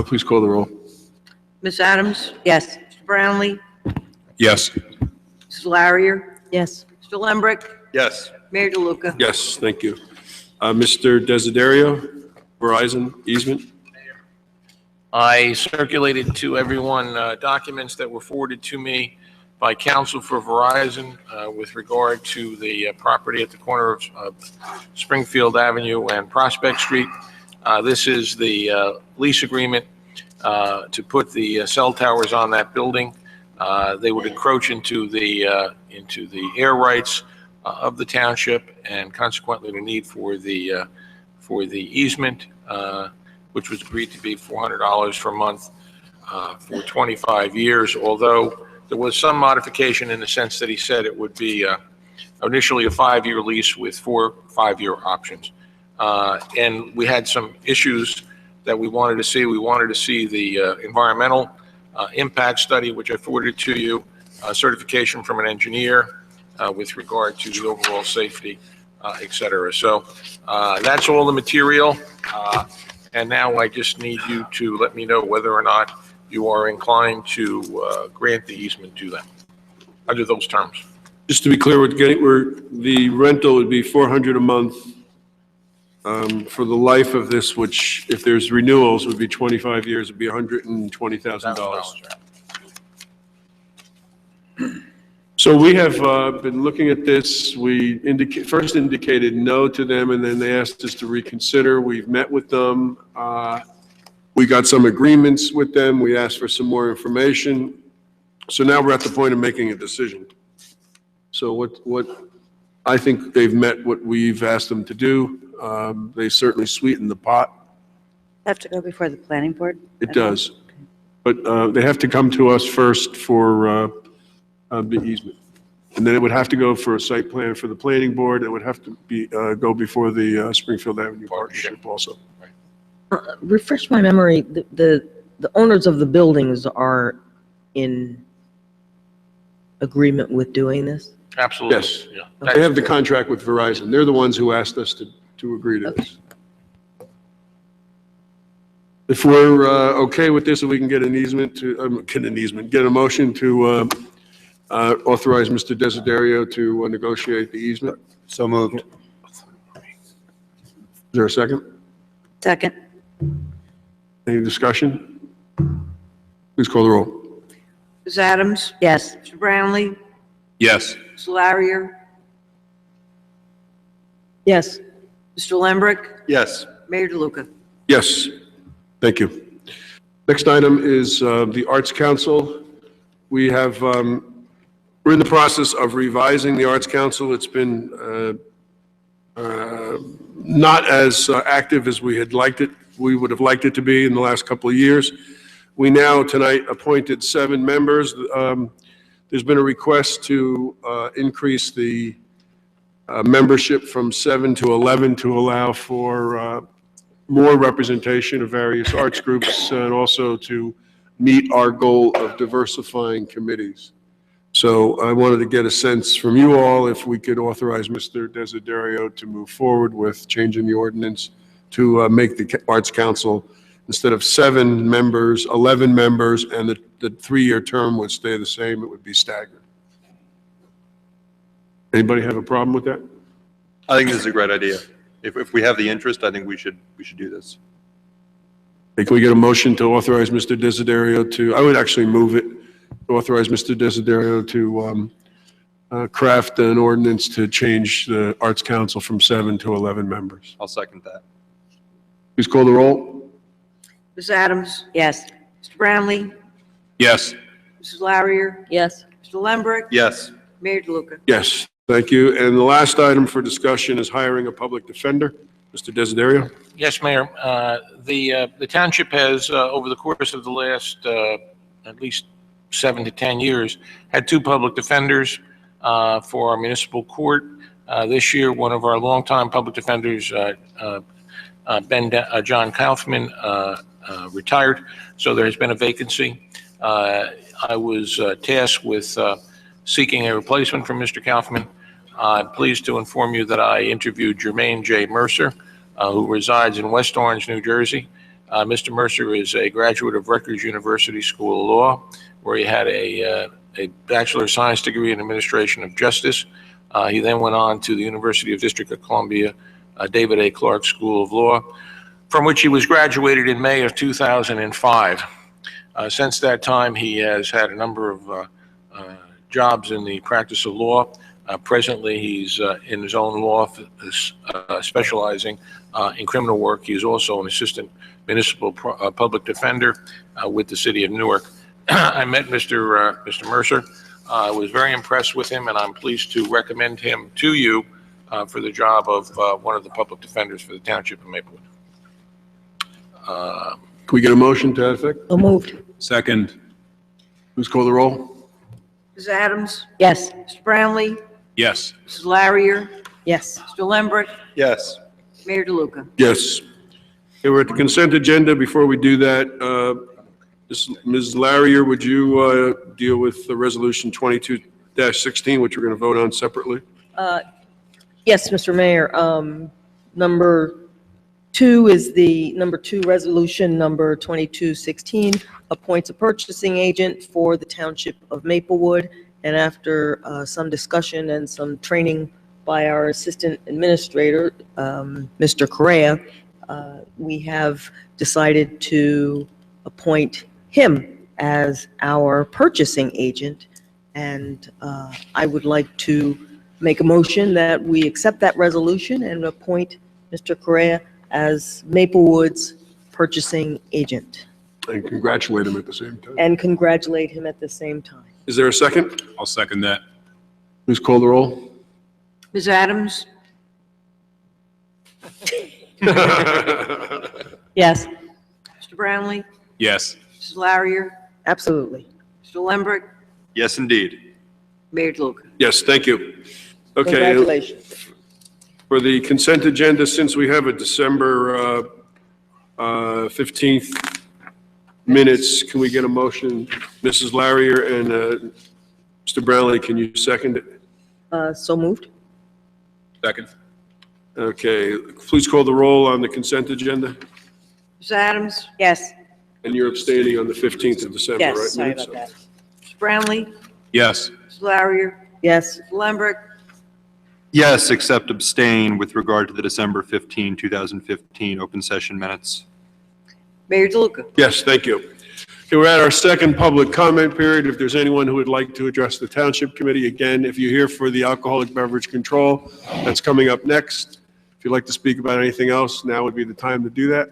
Please call the roll. Ms. Adams? Yes. Mr. Brownlee? Yes. Mrs. Larrier? Yes. Mr. Lembrick? Yes. Mayor DeLuca? Yes, thank you. Mr. Desiderio, Verizon easement? I circulated to everyone documents that were forwarded to me by counsel for Verizon with regard to the property at the corner of Springfield Avenue and Prospect Street. This is the lease agreement to put the cell towers on that building. They would encroach into the air rights of the township, and consequently the need for the easement, which was agreed to be $400 per month for 25 years, although there was some modification in the sense that he said it would be initially a 5-year lease with 4 5-year options. And we had some issues that we wanted to see. We wanted to see the environmental impact study, which I forwarded to you, certification from an engineer with regard to the overall safety, et cetera. So that's all the material. And now I just need you to let me know whether or not you are inclined to grant the easement to them under those terms. Just to be clear, the rental would be $400 a month for the life of this, which if there's renewals would be 25 years, would be $120,000. So we have been looking at this. We first indicated no to them, and then they asked us to reconsider. We've met with them. We got some agreements with them. We asked for some more information. So now we're at the point of making a decision. So what I think they've met what we've asked them to do. They certainly sweetened the pot. Have to go before the planning board? It does. But they have to come to us first for the easement. And then it would have to go for a site plan for the planning board. It would have to be go before the Springfield Avenue Partnership also. Refresh my memory, the owners of the buildings are in agreement with doing this? Absolutely. Yes. Yeah. They have the contract with Verizon. They're the ones who asked us to agree to this. If we're okay with this, if we can get an easement to, get a motion to authorize Mr. Desiderio to negotiate the easement. So moved. Is there a second? Second. Any discussion? Please call the roll. Ms. Adams? Yes. Mr. Brownlee? Yes. Mr. Larrier? Yes. Mr. Lembrick? Yes. Mayor DeLuca? Yes, thank you. Next item is the Arts Council. We have, we're in the process of revising the Arts Council. It's been not as active as we would have liked it to be in the last couple of years. We now tonight appointed 7 members. There's been a request to increase the membership from 7 to 11 to allow for more representation of various arts groups and also to meet our goal of diversifying committees. So I wanted to get a sense from you all if we could authorize Mr. Desiderio to move forward with changing the ordinance to make the Arts Council, instead of 7 members, 11 members, and the 3-year term would stay the same. It would be staggered. Anybody have a problem with that? I think this is a great idea. If we have the interest, I think we should do this. Hey, can we get a motion to authorize Mr. Desiderio to, I would actually move it, to authorize Mr. Desiderio to craft an ordinance to change the Arts Council from 7 to 11 members. I'll second that. Please call the roll. Ms. Adams? Yes. Mr. Brownlee? Yes. Mrs. Larrier? Yes. Mr. Lembrick? Yes. Mayor DeLuca? Yes, thank you. And the last item for discussion is hiring a public defender. Mr. Desiderio? Yes, Mayor. The township has, over the course of the last at least 7 to 10 years, had 2 public defenders for our municipal court. This year, one of our longtime public defenders, John Kaufman, retired, so there has been a vacancy. I was tasked with seeking a replacement for Mr. Kaufman. I'm pleased to inform you that I interviewed Jermaine J. Mercer, who resides in West Orange, New Jersey. Mr. Mercer is a graduate of Rutgers University School of Law, where he had a Bachelor of Science degree in Administration of Justice. He then went on to the University of District of Columbia David A. Clark School of Law, from which he was graduated in May of 2005. Since that time, he has had a number of jobs in the practice of law. Presently, he's in his own law office, specializing in criminal work. He's also an assistant municipal public defender with the city of Newark. I met Mr. Mercer. I was very impressed with him, and I'm pleased to recommend him to you for the job of one of the public defenders for the Township of Maplewood. Can we get a motion to that effect? So moved. Second. Please call the roll. Ms. Adams? Yes. Mr. Brownlee? Yes. Mrs. Larrier? Yes. Mr. Lembrick? Yes. Mayor DeLuca? Yes. Okay, we're at the consent agenda. Before we do that, Ms. Larrier, would you deal with the resolution 22-16, which we're going to vote on separately? Yes, Mr. Mayor. Number 2 is the number 2 resolution, number 2216, appoints a purchasing agent for the Township of Maplewood. And after some discussion and some training by our Assistant Administrator, Mr. Correa, we have decided to appoint him as our purchasing agent. And I would like to make a motion that we accept that resolution and appoint Mr. Correa as Maplewood's purchasing agent. And congratulate him at the same time. And congratulate him at the same time. Is there a second? I'll second that. Please call the roll. Ms. Adams? Yes. Mr. Brownlee? Yes. Mrs. Larrier? Absolutely. Mr. Lembrick? Yes, indeed. Mayor DeLuca? Yes, thank you. Okay, Congratulations. for the consent agenda, since we have a December 15th minutes. Can we get a motion? Mrs. Larrier and Mr. Brownlee, can you second it? So moved? Second. Okay, please call the roll on the consent agenda. Ms. Adams? Yes, And you're abstaining on the 15th of December, right? yes, sorry minutes? about that. Mr. Brownlee? Yes. Ms. Larrier? Yes. Mr. Lambert? Yes, except abstain with regard to the December 15, 2015 open session minutes. Mayor DeLuca? Yes, thank you. Okay, we're at our second public comment period. If there's anyone who would like to address the Township Committee, again, if you're here for the alcoholic beverage control, that's coming up next. If you'd like to speak about anything else, now would be the time to do that.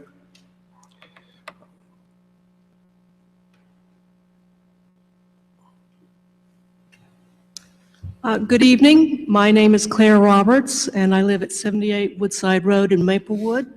Good evening. My name is Claire Roberts, and I live at 78 Woodside Road in Maplewood.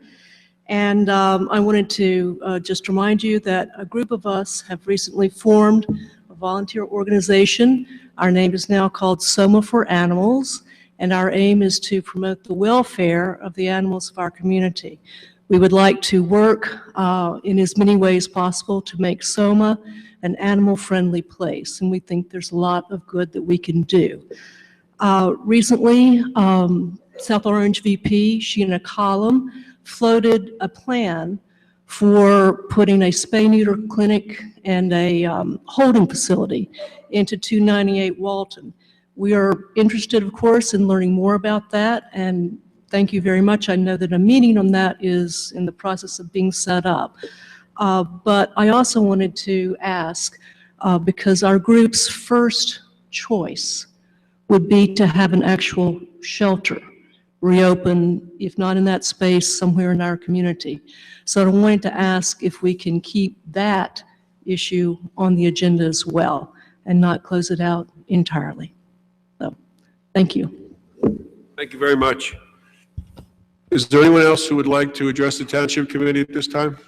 And I wanted to just remind you that a group of us have recently formed a volunteer organization. Our name is now called Soma for Animals, and our aim is to promote the welfare of the animals of our community. We would like to work in as many ways possible to make Soma an animal-friendly place, and we think there's a lot of good that we can do. Recently, South Orange VP Sheena Column floated a plan for putting a spay-neuter clinic and a holding facility into 298 Walton. We are interested, of course, in learning more about that, and thank you very much. I know that a meeting on that is in the process of being set up. But I also wanted to ask, because our group's first choice would be to have an actual shelter reopen, if not in that space, somewhere in our community. So I wanted to ask if we can keep that issue on the agenda as well and not close it out entirely. So, thank you. Thank you very much. Is there anyone else who would like to address the Township Committee at this time?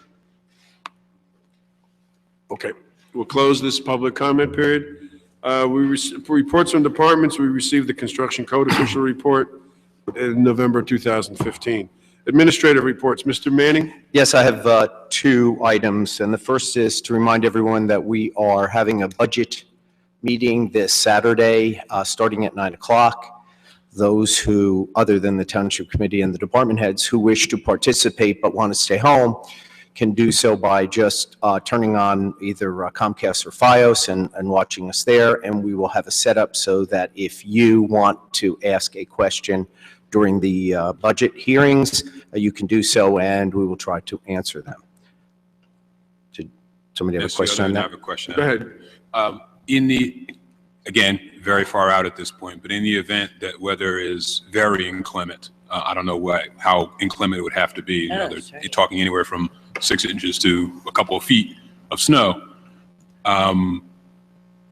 Okay, we'll close this public comment period. For reports from departments, we received the construction code official report in November 2015. Administrative reports, Mr. Manning? Yes, I have two items, and the first is to remind everyone that we are having a budget meeting this Saturday, starting at 9 o'clock. Those who, other than the Township Committee and the department heads who wish to participate but want to stay home, can do so by just turning on either Comcast or Fios and watching us there, and we will have a setup so that if you want to ask a question during the budget hearings, you can do so, and we will try to answer them. Did somebody have a question on I that? have a question. Go ahead. In the, again, very far out at this point, but in the event that weather is very inclement, I don't know how inclement it would have to be. You know, that's right. you're talking anywhere from 6 inches to a couple of feet of snow.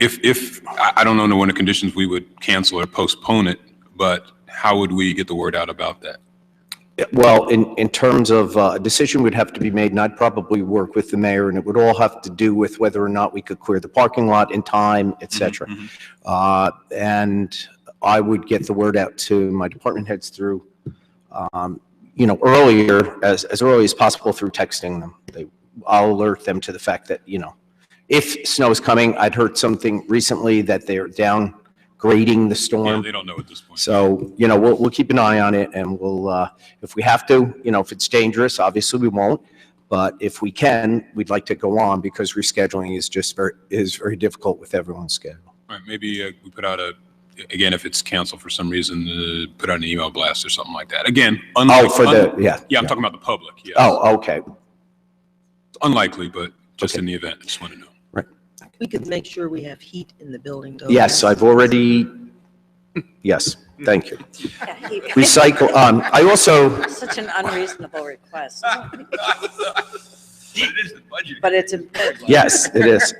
If I don't know under what conditions we would cancel or postpone it, but how would we get the word out about that? Well, in terms of a decision would have to be made, and I'd probably work with the mayor, and it would all have to do with whether or not we could clear the parking lot in time, et cetera. And I would get the word out to my department heads through, earlier, as early as possible through texting them. I'll alert them to the fact that, if snow is coming. I'd heard something recently that they're downgrading the storm. Yeah, they don't know at this point. So, we'll keep an eye on it, and we'll, if we have to, if it's dangerous, obviously we won't. But if we can, we'd like to go on because rescheduling is just very difficult with everyone's schedule. All right, maybe we put out again, if it's canceled for some reason, put out an email blast or something like that. Again, unlikely. Yeah, I'm talking about the public, yes. Oh, okay. Unlikely, but just in the event, I just want to know. Right. We could make sure we have heat in the building, though. Yes, I've already, yes, thank you. Yeah, Recycle, I also, Such an unreasonable request, It is the budget. but it's important. yes, it is.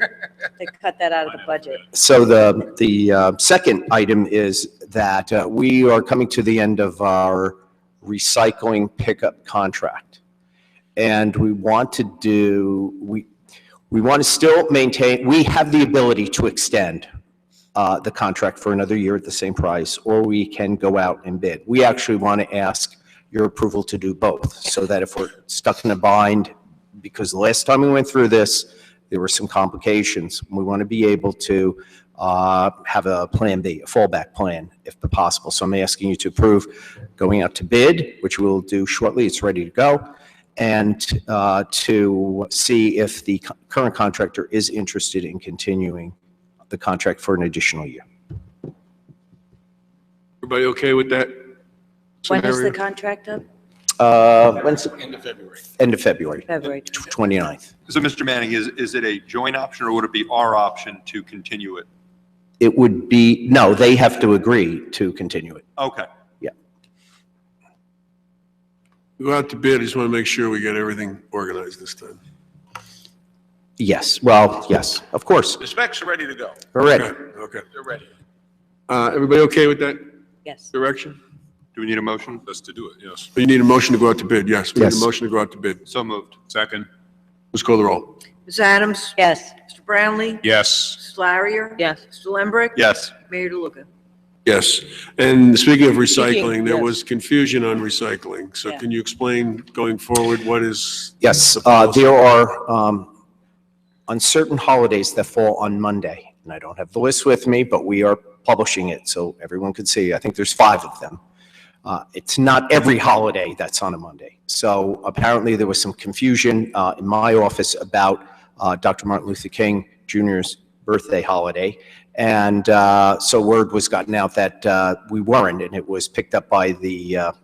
They cut that out of the budget. So the second item is that we are coming to the end of our recycling pickup contract. And we want to still maintain, we have the ability to extend the contract for another year at the same price, or we can go out and bid. We actually want to ask your approval to do both, so that if we're stuck in a bind because the last time we went through this, there were some complications. We want to be able to have a plan B, a fallback plan, if possible. So I'm asking you to approve going out to bid, which we'll do shortly. It's ready to go. And to see if the current contractor is interested in continuing the contract for an additional year. Everybody okay with that When is scenario? the contract up? When's End of February. end of February, February. 29th. So, Mr. Manning, is it a joint option or would it be our option to continue it? It would be, no, they have to agree to continue it. Okay. We go out to bid, I just want to make sure we get everything organized this time. Yes, well, yes, of course. The specs are ready to go. We're ready. Okay. They're ready. Everybody okay with that Yes. direction? Do we need a motion? Let's to do it, yes. You need a motion to go out to bid, yes. We need Yes. a motion to go out to bid. So moved. Second? Let's call the roll. Ms. Adams? Yes. Mr. Brownlee? Yes. Mrs. Larrier? Yes. Mr. Lembrick? Yes. Mayor DeLuca? Yes. And speaking of Speaking, recycling, there yes. was confusion on recycling. So Yeah. can you explain going forward what is? Yes, the policy? there are on certain holidays that fall on Monday, and I don't have the list with me, but we are publishing it so everyone can see. I think there's 5 of them. It's not every holiday that's on a Monday. So apparently there was some confusion in my office about Dr. Martin Luther King Jr.'s birthday holiday. And so word was gotten out that we weren't, and it was picked up by the, on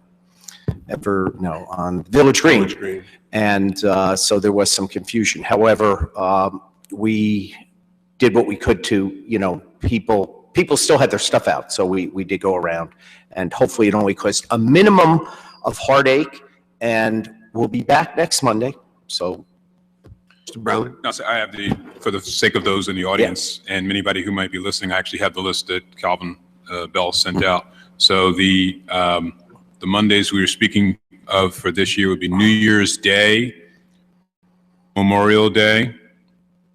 Village Green. Village Green. And so there was some confusion. However, we did what we could to, people still had their stuff out, so we did go around. And hopefully it only caused a minimum of heartache, and we'll be back next Monday. So, Mr. Brownlee? No, so I have for the sake of those in the audience and anybody who might be listening, I actually have the list that Calvin Bell sent out. So the Mondays we were speaking of for this year would be New Year's Day, Memorial Day,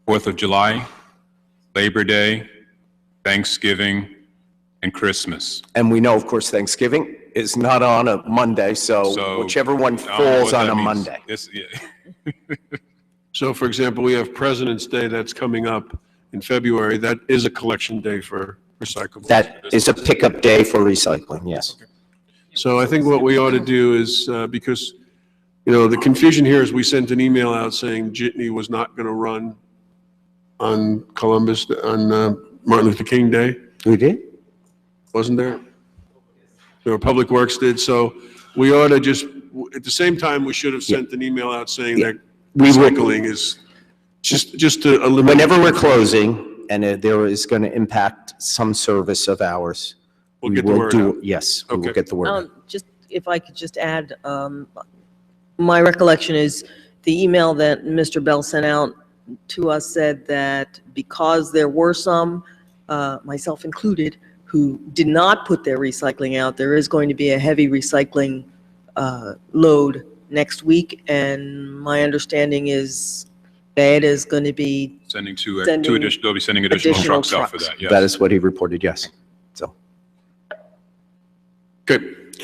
4th of July, Labor Day, Thanksgiving, and Christmas. and we know, of course, Thanksgiving is not on a Monday, so whichever one I don't know falls what on that a means. Monday. Yeah. So for example, we have President's Day that's coming up in February. That is a collection day for recyclables. That is a pickup day for recycling, yes. So I think what we ought to do is, because, the confusion here is we sent an email out saying Jitney was not going to run on Martin Luther King Day, We did? wasn't there? Public Works did, so we ought to just, at the same time, we should have sent an email out saying that We will, recycling is just to eliminate. whenever we're closing and there is going to impact some service of ours, We'll we get the will word do, out. yes, we will Okay. get the word out. Just, if I could just add, my recollection is the email that Mr. Bell sent out to us said that because there were some, myself included, who did not put their recycling out, there is going to be a heavy recycling load next week, and my understanding is that is going to be Sending Sending they'll be sending additional additional trucks out for trucks. that, yes. That is what he reported, yes. So, Good.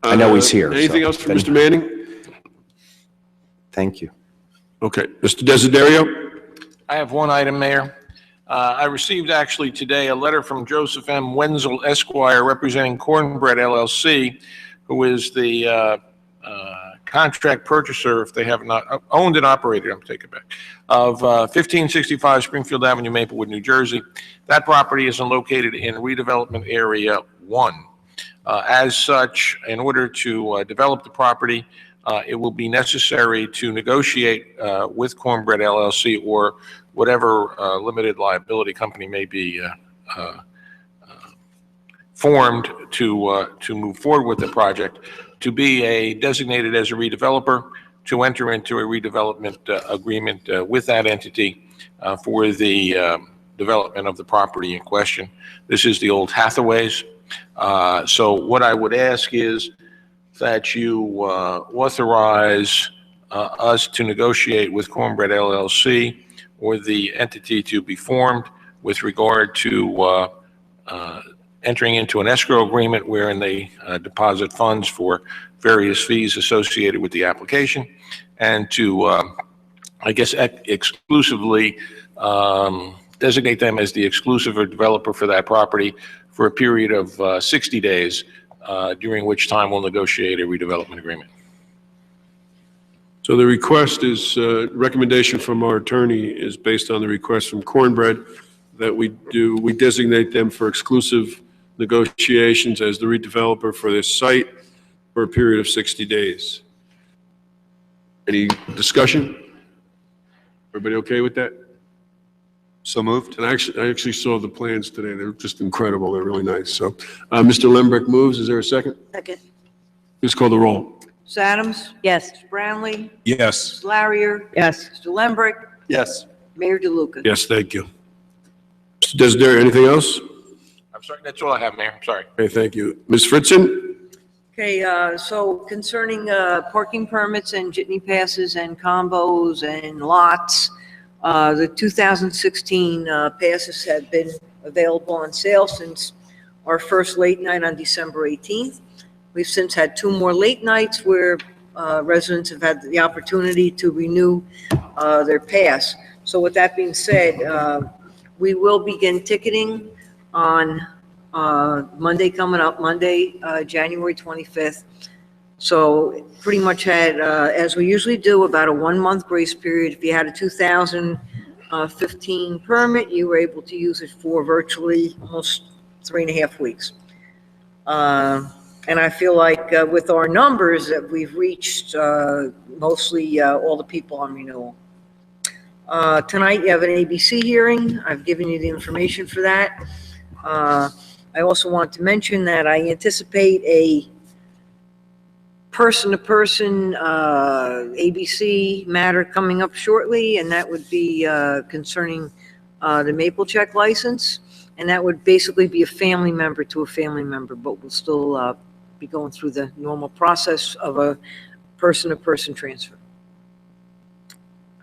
I know he's here, Anything so else from then- Mr. Manning? thank you. Okay, Mr. Desiderio? I have one item, Mayor. I received actually today a letter from Joseph M. Wenzel Esquire, representing Cornbread LLC, who is the contract purchaser, if they have not owned and operated, I'm taking it back, of 1565 Springfield Avenue, Maplewood, New Jersey. That property is located in redevelopment area 1. As such, in order to develop the property, it will be necessary to negotiate with Cornbread LLC or whatever limited liability company may be formed to move forward with the project, to be designated as a redeveloper, to enter into a redevelopment agreement with that entity for the development of the property in question. This is the old Hathaways. So what I would ask is that you authorize us to negotiate with Cornbread LLC or the entity to be formed with regard to entering into an escrow agreement wherein they deposit funds for various fees associated with the application, and to I guess, exclusively designate them as the exclusive or developer for that property for a period of 60 days, during which time we'll negotiate a redevelopment agreement. So the request is, recommendation from our attorney is based on the request from Cornbread that we designate them for exclusive negotiations as the redeveloper for this site for a period of 60 days. Any discussion? Everybody okay with that? So moved. And I actually saw the plans today. They're just incredible. They're really nice. So, Mr. Lembrick moves. Is there a second? Second. Please call the roll. Ms. Adams? Yes. Mr. Brownlee? Yes. Ms. Larrier? Yes. Mr. Lembrick? Yes. Mayor DeLuca? Yes, thank you. Mr. Desideri, anything else? I'm sorry, that's all I have, Mayor. I'm sorry. Okay, thank you. Ms. Fritzen? Okay, so concerning parking permits and jitney passes and combos and lots, the 2016 passes have been available on sale since our first late night on December 18th. We've since had 2 more late nights where residents have had the opportunity to renew their pass. So with that being said, we will begin ticketing on Monday coming up, Monday, January 25th. So pretty much had, as we usually do, about a 1-month grace period. If you had a 2015 permit, you were able to use it for virtually almost 3.5 weeks. And I feel like with our numbers that we've reached mostly all the people on renewal. Tonight you have an ABC hearing. I've given you the information for that. I also want to mention that I anticipate a person-to-person ABC matter coming up shortly, and that would be concerning the Maple Check license. And that would basically be a family member to a family member, but we'll still be going through the normal process of a person-to-person transfer.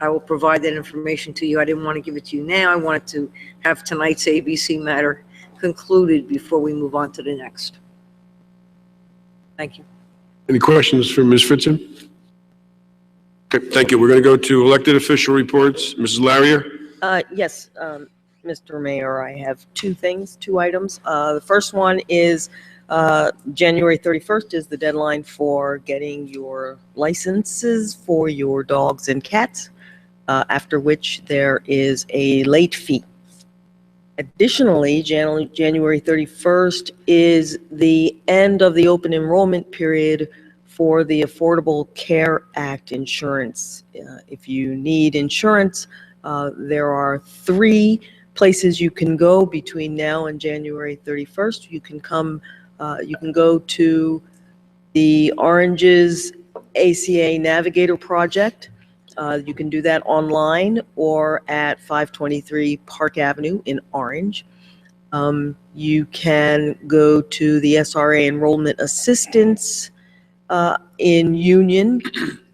I will provide that information to you. I didn't want to give it to you now. I wanted to have tonight's ABC matter concluded before we move on to the next. Thank you. Any questions for Ms. Fritzen? Okay, thank you. We're going to go to elected official reports. Mrs. Larrier? Yes, Mr. Mayor, I have 2 items. The first one is January 31st is the deadline for getting your licenses for your dogs and cats, after which there is a late fee. Additionally, January 31st is the end of the open enrollment period for the Affordable Care Act insurance. If you need insurance, there are 3 places you can go between now and January 31st. You can go to the Orange's ACA Navigator Project. You can do that online or at 523 Park Avenue in Orange. You can go to the SRA Enrollment Assistance in Union,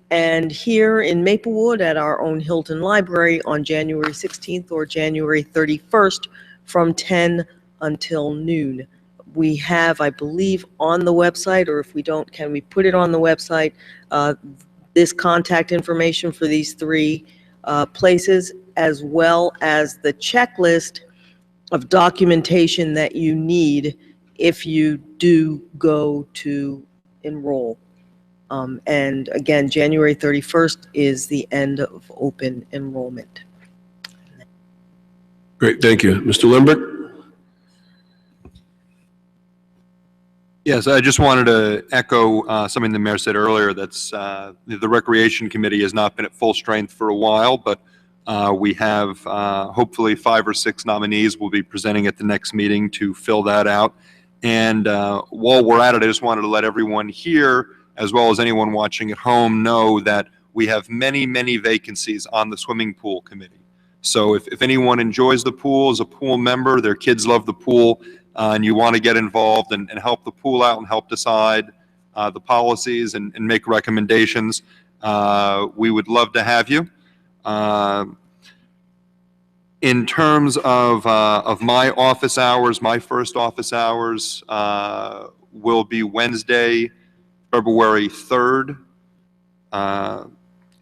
and here in Maplewood at our own Hilton Library on January 16th or January 31st from 10 until noon. We have, I believe, on the website, or if we don't, can we put it on the website, this contact information for these 3 places, as well as the checklist of documentation that you need if you do go to enroll. And again, January 31st is the end of open enrollment. Great, thank you. Mr. Lembrick? Yes, I just wanted to echo something the mayor said earlier. That's the Recreation Committee has not been at full strength for a while, but we have hopefully 5 or 6 nominees will be presenting at the next meeting to fill that out. And while we're at it, I just wanted to let everyone here, as well as anyone watching at home, know that we have many, many vacancies on the swimming pool committee. So if anyone enjoys the pool, is a pool member, their kids love the pool, and you want to get involved and help the pool out and help decide the policies and make recommendations, we would love to have you. In terms of my office hours, my first office hours will be Wednesday, February 3rd.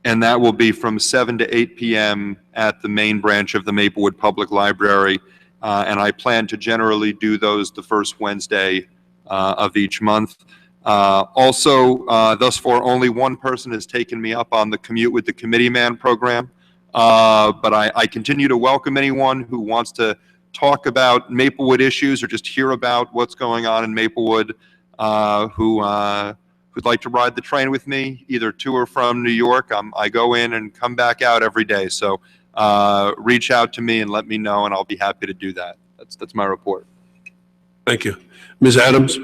and that will be from 7 to 8 p.m. at the main branch of the Maplewood Public Library. And I plan to generally do those the first Wednesday of each month. Also, thus far, only one person has taken me up on the Commute with the Committee Man program. But I continue to welcome anyone who wants to talk about Maplewood issues or just hear about what's going on in Maplewood, who'd like to ride the train with me, either to or from New York. I go in and come back out every day. So reach out to me and let me know, and I'll be happy to do that. That's my report. Thank you. Ms. Adams?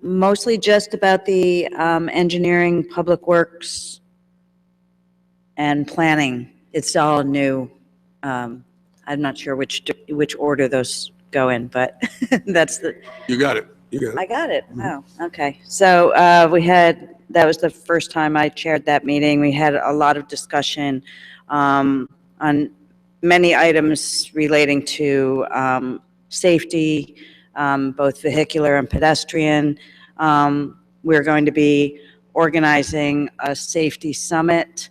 Mostly just about the engineering, public works, and planning. It's all new. I'm not sure which order those go in, but that's the. You got it. You got it. I got it. Oh, okay. So that was the first time I chaired that meeting. We had a lot of discussion on many items relating to safety, both vehicular and pedestrian. We're going to be organizing a safety summit.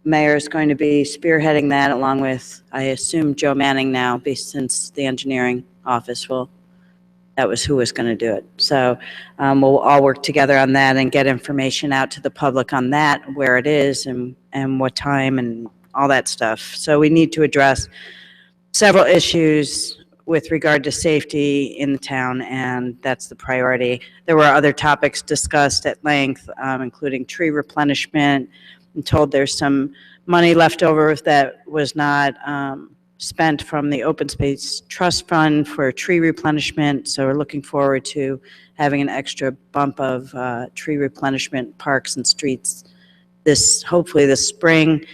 Mayor is going to be spearheading that along with, I assume, Joe Manning now, since the engineering office that was who was going to do it. So we'll all work together on that and get information out to the public on that, where it is and what time and all that stuff. So we need to address several issues with regard to safety in the town, and that's the priority. There were other topics discussed at length, including tree replenishment. I'm told there's some money left over that was not spent from the Open Space Trust Fund for tree replenishment. So we're looking forward to having an extra bump of tree replenishment parks and streets hopefully this spring.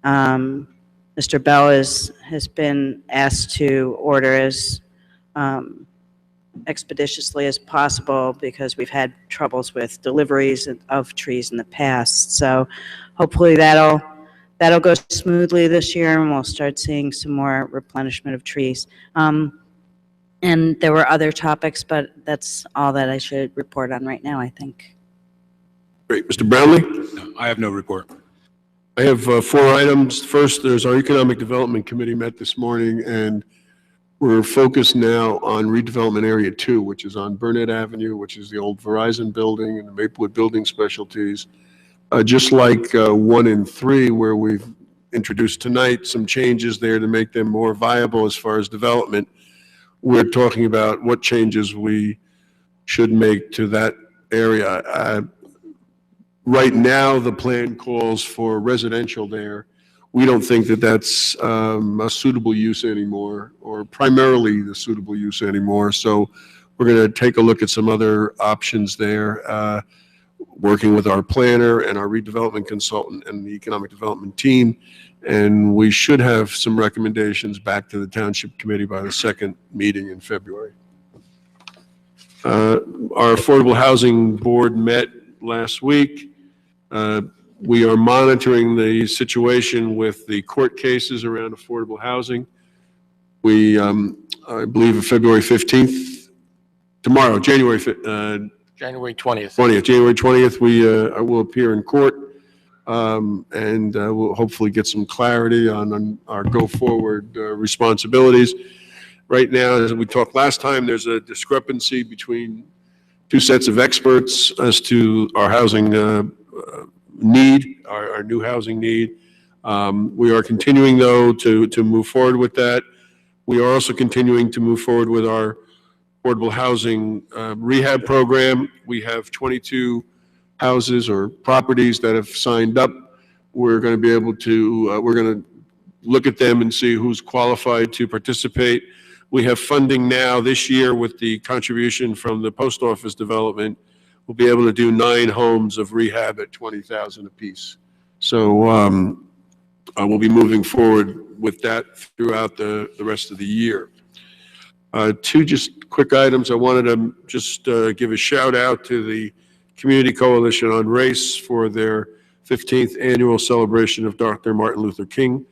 Mr. Bell has been asked to order as expeditiously as possible because we've had troubles with deliveries of trees in the past. So hopefully that'll go smoothly this year, and we'll start seeing some more replenishment of trees. And there were other topics, but that's all that I should report on right now, I think. Great. Mr. Brownlee? No, I have no report. I have 4 items. First, there's our Economic Development Committee met this morning, and we're focused now on redevelopment area 2, which is on Burnett Avenue, which is the old Verizon building and the Maplewood Building Specialties. Just like 1 and 3, where we've introduced tonight some changes there to make them more viable as far as development, we're talking about what changes we should make to that area. Right now, the plan calls for residential there. We don't think that that's a suitable use anymore, or primarily the suitable use anymore. So we're going to take a look at some other options there, working with our planner and our redevelopment consultant and the economic development team. And we should have some recommendations back to the Township Committee by the second meeting in February. Our Affordable Housing Board met last week. We are monitoring the situation with the court cases around affordable housing. We, I believe, February 15th, tomorrow, January 20th. January 20th. January 20th, we will appear in court, and we'll hopefully get some clarity on our go-forward responsibilities. Right now, as we talked last time, there's a discrepancy between 2 sets of experts as to our housing need, our new housing need. We are continuing, though, to move forward with that. We are also continuing to move forward with our affordable housing rehab program. We have 22 houses or properties that have signed up. We're going to be able to, we're going to look at them and see who's qualified to participate. We have funding now this year with the contribution from the post office development. We'll be able to do 9 homes of rehab at $20,000 apiece. So we'll be moving forward with that throughout the rest of the year. 2 just quick items. I wanted to just give a shout out to the Community Coalition on Race for their 15th annual celebration of Dr. Martin Luther King.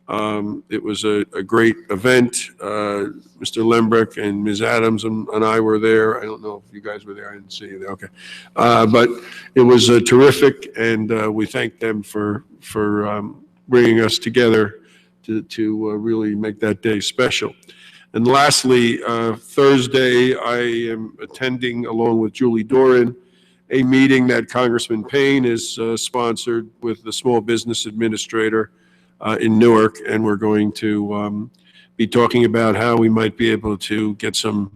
It was a great event. Mr. Lembrecht and Ms. Adams and I were there. I don't know if you guys were there. I didn't see you there. Okay. But it was terrific, and we thank them for bringing us together to really make that day special. And lastly, Thursday, I am attending, along with Julie Doran, a meeting that Congressman Payne is sponsored with the Small Business Administrator in Newark, and we're going to be talking about how we might be able to get some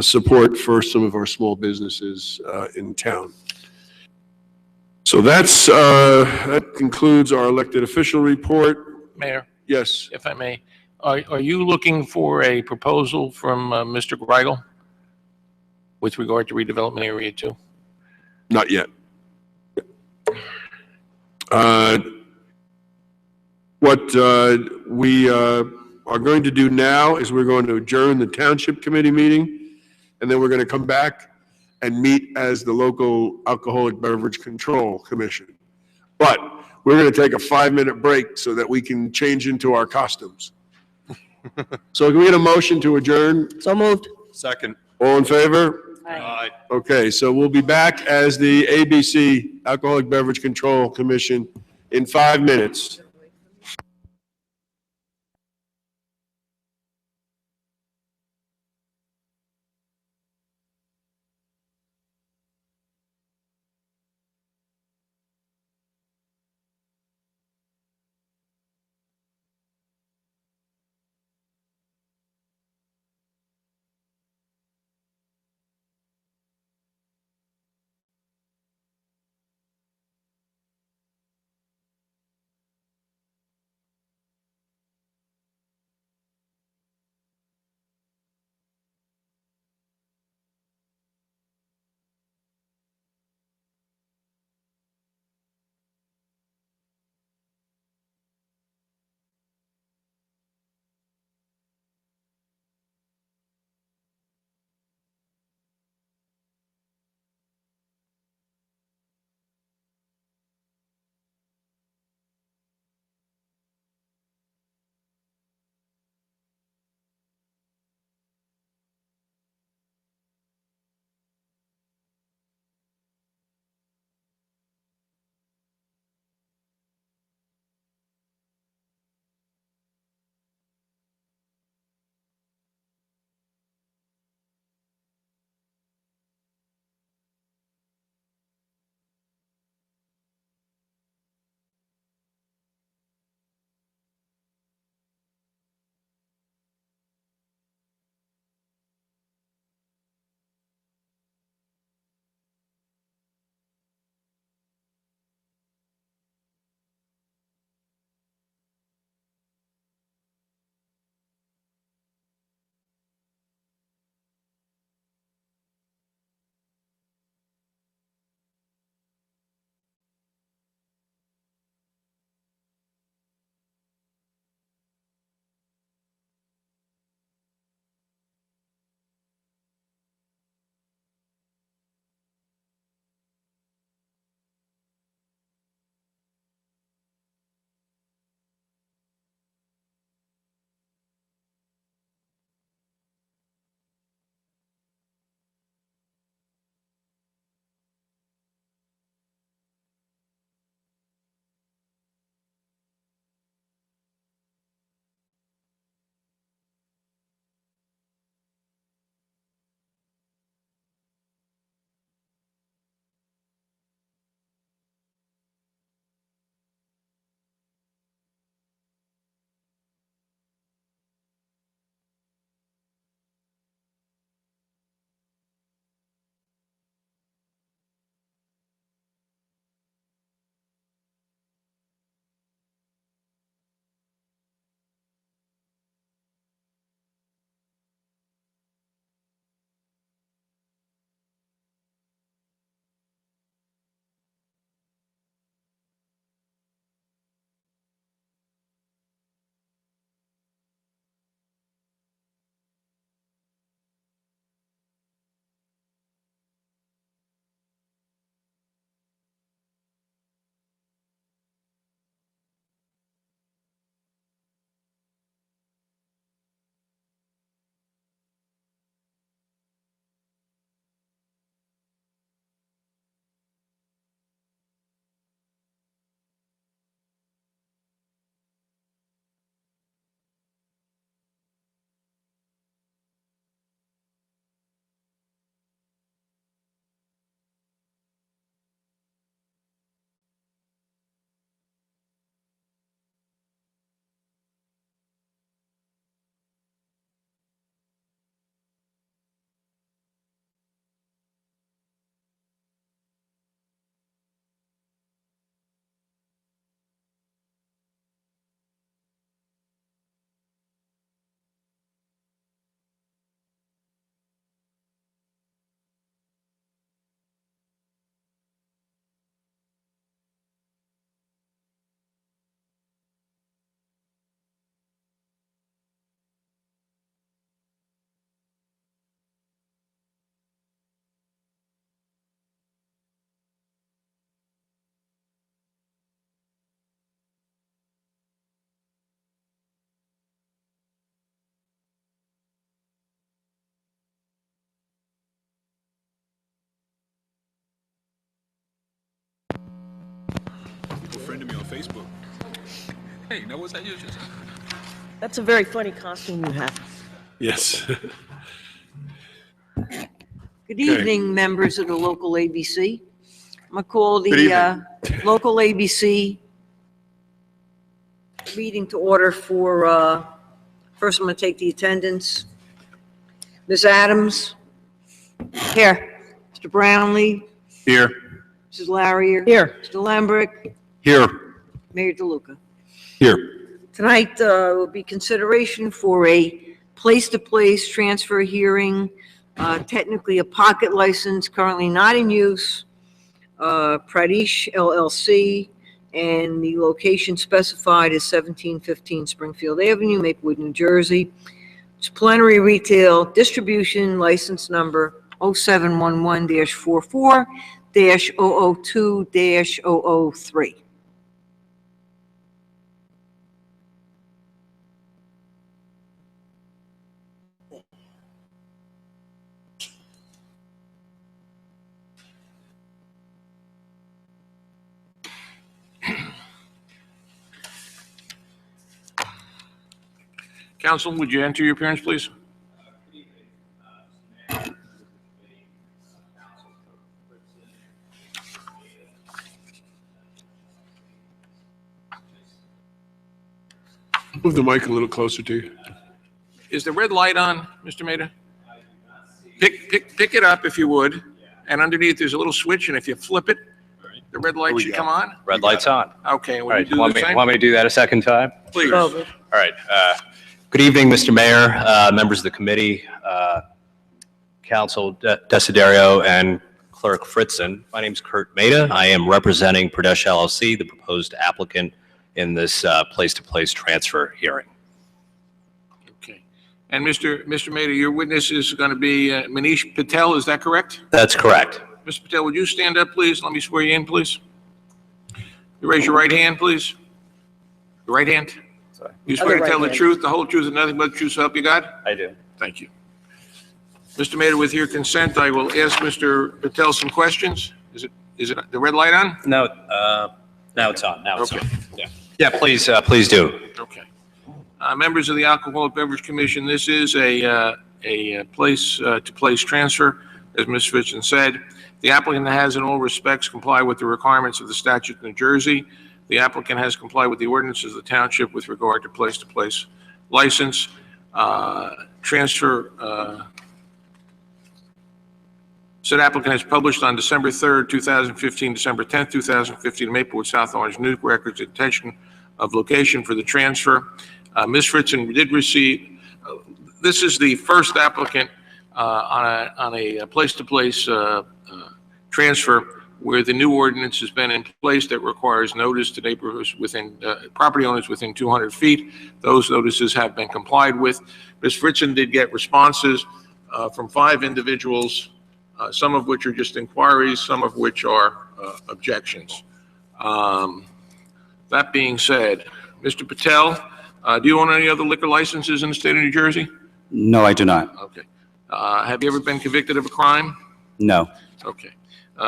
support for some of our small businesses in town. So that concludes our elected official report. Mayor, Yes, if I may, are you looking for a proposal from Mr. Greigel with regard to redevelopment area 2? not yet. What we are going to do now is we're going to adjourn the Township Committee meeting, and then we're going to come back and meet as the local Alcoholic Beverage Control Commission. But we're going to take a 5-minute break so that we can change into our costumes. So can we get a motion to adjourn? So moved. Second. All in favor? Aye. Okay, so we'll be back as the ABC, Alcoholic Beverage Control Commission, in 5 minutes. Facebook. Hey, no, what's that you just? That's a very funny costume you have. Yes. Good evening, members of the local ABC. I'm going to call Good the local ABC meeting to order for, first I'm going to take the attendance. Ms. Adams? Here. Mr. Brownlee? Here. Mrs. Larrier? Here. Mr. Lambrick? Here. Mayor DeLuca? Here. Tonight will be consideration for a place-to-place transfer hearing, technically a pocket license, currently not in use, Pradesh LLC, and the location specified is 1715 Springfield Avenue, Maplewood, New Jersey. It's plenary retail distribution license number 0711-44-002-003. Counsel, would you enter your appearance, please? Move the mic a little closer to you. Is the red light on, Mr. Maida? Pick it up if you would, and underneath there's a little switch, and if you flip it, the red light should come on. Red light's on. Okay, All will you right, do the same? want me to do that a second time? Please. All right. Good evening, Mr. Mayor, members of the committee, Council Desiderio, and Clerk Fritzen. My name's Kurt Maida. I am representing Pradesh LLC, the proposed applicant in this place-to-place transfer hearing. Okay. And Mr. Maida, your witness is going to be Manish Patel, is that correct? That's correct. Mr. Patel, would you stand up, please? Let me swear you in, please. You raise your right hand, please. Your right hand. Sorry. You swear to Other tell right the hand. truth, the whole truth, and nothing but the truth, so help you God? I do. Thank you. Mr. Maida, with your consent, I will ask Mr. Patel some questions. Is it the red light on? No, now it's on. Now it's Okay. on. Yeah. Yeah, please do. Okay. Members of the Alcoholic Beverage Commission, this is a place-to-place transfer, as Ms. Fitchen said. The applicant has in all respects complied with the requirements of the statute of New Jersey. The applicant has complied with the ordinances of the township with regard to place-to-place license. Said applicant has published on December 3rd, 2015, December 10th, 2015, Maplewood, South Orange News Records, intention of location for the transfer. Ms. Fritzen did receive, this is the first applicant on a place-to-place transfer where the new ordinance has been in place that requires notice to neighbors within, property owners within 200 feet. Those notices have been complied with. Ms. Fritzen did get responses from 5 individuals, some of which are just inquiries, some of which are objections. That being said, Mr. Patel, do you own any other liquor licenses in the state of New Jersey? No, I do not. Okay. Have you ever been convicted of a crime? No. Okay.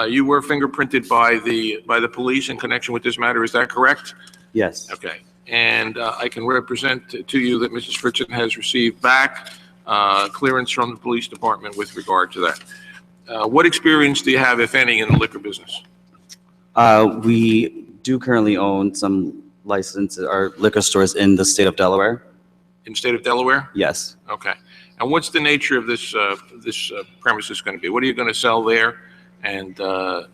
You were fingerprinted by the police in connection with this matter, is that correct? Yes. Okay. And I can represent to you that Mrs. Fritzen has received back clearance from the police department with regard to that. What experience do you have, if any, in the liquor business? We do currently own some licenses or liquor stores in the state of Delaware. In the state of Delaware? Yes. Okay. And what's the nature of this premises going to be? What are you going to sell there? And are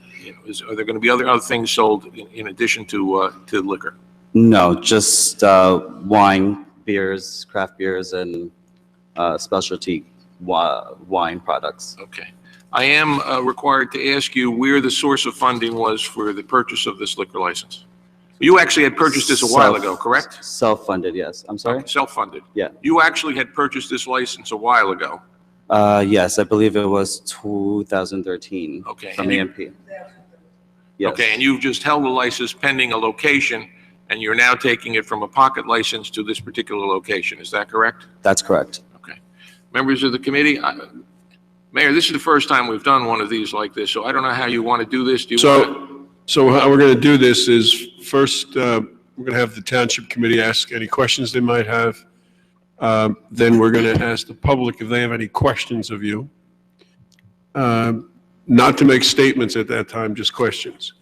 there going to be other things sold in addition to liquor? No, just wine, beers, craft beers, and specialty wine products. Okay. I am required to ask you where the source of funding was for the purchase of this liquor license. You actually had purchased this a while ago, correct? Self-funded, yes. I'm sorry? Okay, self-funded. Yeah. You actually had purchased this license a while ago. Yes, I believe it was 2013. Okay. From AMP. Yes. Okay, and you've just held the license pending a location, and you're now taking it from a pocket license to this particular location. Is that correct? That's correct. Okay. Members of the committee, Mayor, this is the first time we've done one of these like this, so I don't know how you want to do this. Do you want to? So how we're going to do this is first, we're going to have the Township Committee ask any questions they might have. Then we're going to ask the public if they have any questions of you. Not to make statements at that time, just questions.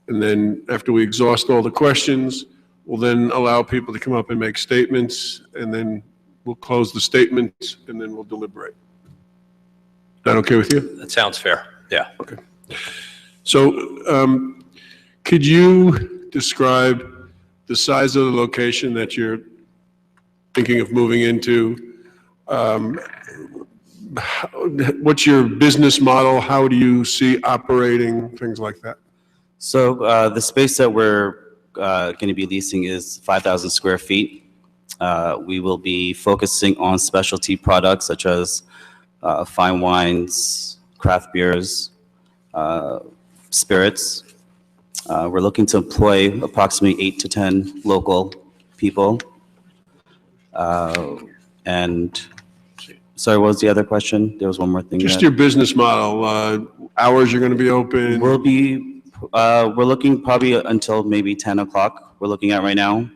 And then after we exhaust all the questions, we'll then allow people to come up and make statements, and then we'll close the statements, and then we'll deliberate. Is that okay with you? That sounds fair. Yeah. Okay. So could you describe the size of the location that you're thinking of moving into? What's your business model? How do you see operating, things like that? So the space that we're going to be leasing is 5,000 square feet. We will be focusing on specialty products such as fine wines, craft beers, spirits. We're looking to employ approximately 8 to 10 local people. And sorry, what was the other question? There was one more thing. Just your business model, hours you're going to be open? We're looking probably until maybe 10 o'clock. We're looking at right now.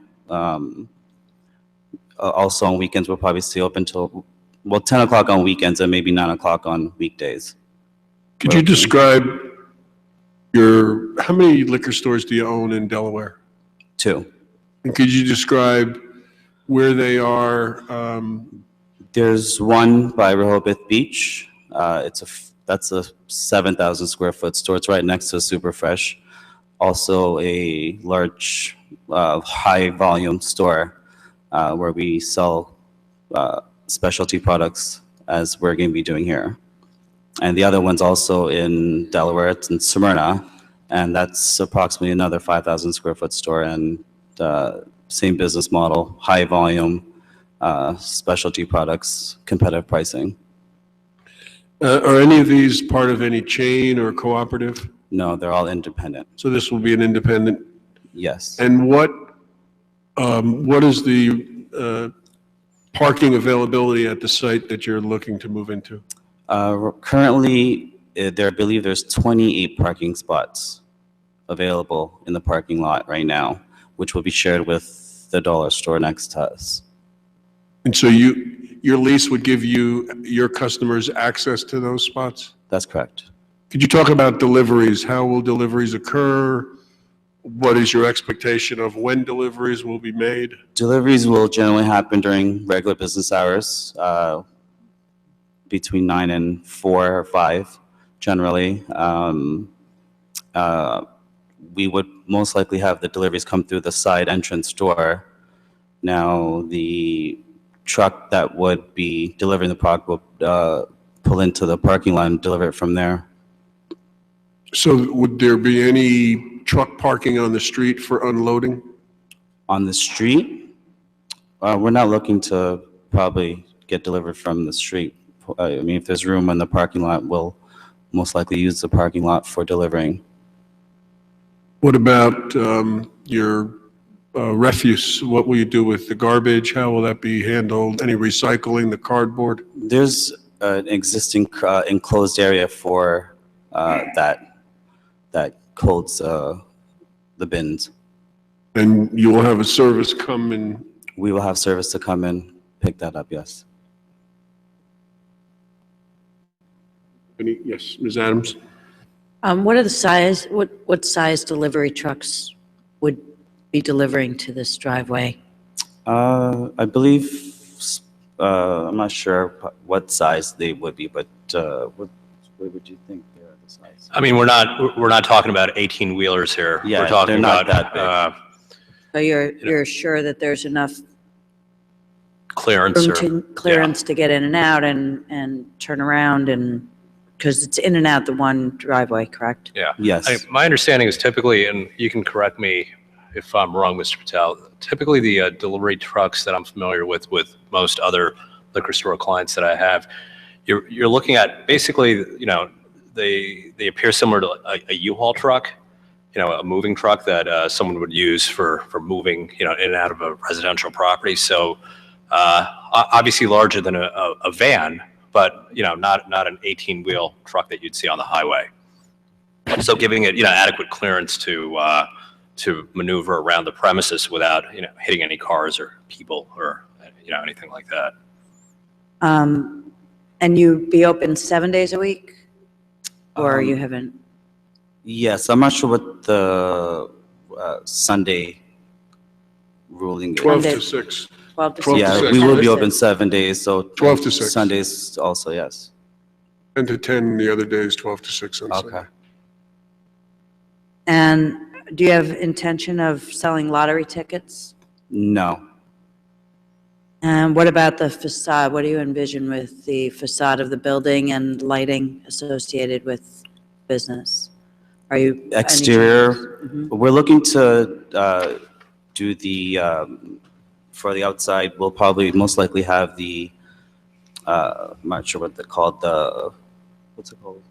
Also on weekends, we'll probably stay open until, well, 10 o'clock on weekends and maybe 9 o'clock on weekdays. Could you describe how many liquor stores do you own in Delaware? 2. And could you describe where they are? There's one by Rehoboth Beach. That's a 7,000 square foot store. It's right next to Super Fresh. Also a large, high volume store where we sell specialty products, as we're going to be doing here. And the other one's also in Delaware. It's in Smyrna, and that's approximately another 5,000 square foot store, and same business model, high volume, specialty products, competitive pricing. Are any of these part of any chain or cooperative? No, they're all independent. So this will be an independent? Yes. And what is the parking availability at the site that you're looking to move into? Currently, I believe there's 28 parking spots available in the parking lot right now, which will be shared with the dollar store next to us. And so your lease would give your customers access to those spots? That's correct. Could you talk about deliveries? How will deliveries occur? What is your expectation of when deliveries will be made? Deliveries will generally happen during regular business hours, between 9 and 4 or 5, generally. We would most likely have the deliveries come through the side entrance door. Now, the truck that would be delivering the product will pull into the parking lot and deliver it from there. So would there be any truck parking on the street for unloading? On the street? We're not looking to probably get delivered from the street. I mean, if there's room in the parking lot, we'll most likely use the parking lot for delivering. What about your refuse? What will you do with the garbage? How will that be handled? Any recycling, the cardboard? There's an existing enclosed area for that holds the bins. And you will have a service come in? We will have service to come and pick that up, yes. Yes, Ms. Adams? What are the size, what size delivery trucks would be delivering to this driveway? I believe, I'm not sure what size they would be, but what would you think they're the size? I mean, we're not talking about 18-wheelers here. Yeah, We're talking they're not about that big. So you're sure that there's enough clearance clearance to get in and out and turn around, and because it's in and out the one driveway, correct? Yeah. Yes. My understanding is typically, and you can correct me if I'm wrong, Mr. Patel, typically the delivery trucks that I'm familiar with most other liquor store clients that I have, you're looking at basically, you know, they appear similar to a U-Haul truck, you know, a moving truck that someone would use for moving, you know, in and out of a residential property. So obviously larger than a van, but, you know, not an 18-wheel truck that you'd see on the highway. So giving it, adequate clearance to maneuver around the premises without, hitting any cars or people or, anything like that. And you be open 7 days a week? Or you haven't? Yes, I'm not sure what the Sunday ruling is. 12 to 6. 12 to 12 to Yeah, 6. we will be open 7 days, so. 12 to 6. Sundays also, yes. 10 to 10 the other days, 12 to 6 on Sunday. Okay. And do you have intention of selling lottery tickets? No. And what about the facade? What do you envision with the facade of the building and lighting associated with business? Are you? any Exterior, changes? we're looking to do the, for the outside, we'll probably most likely have the, I'm not sure what they're called, what's it called?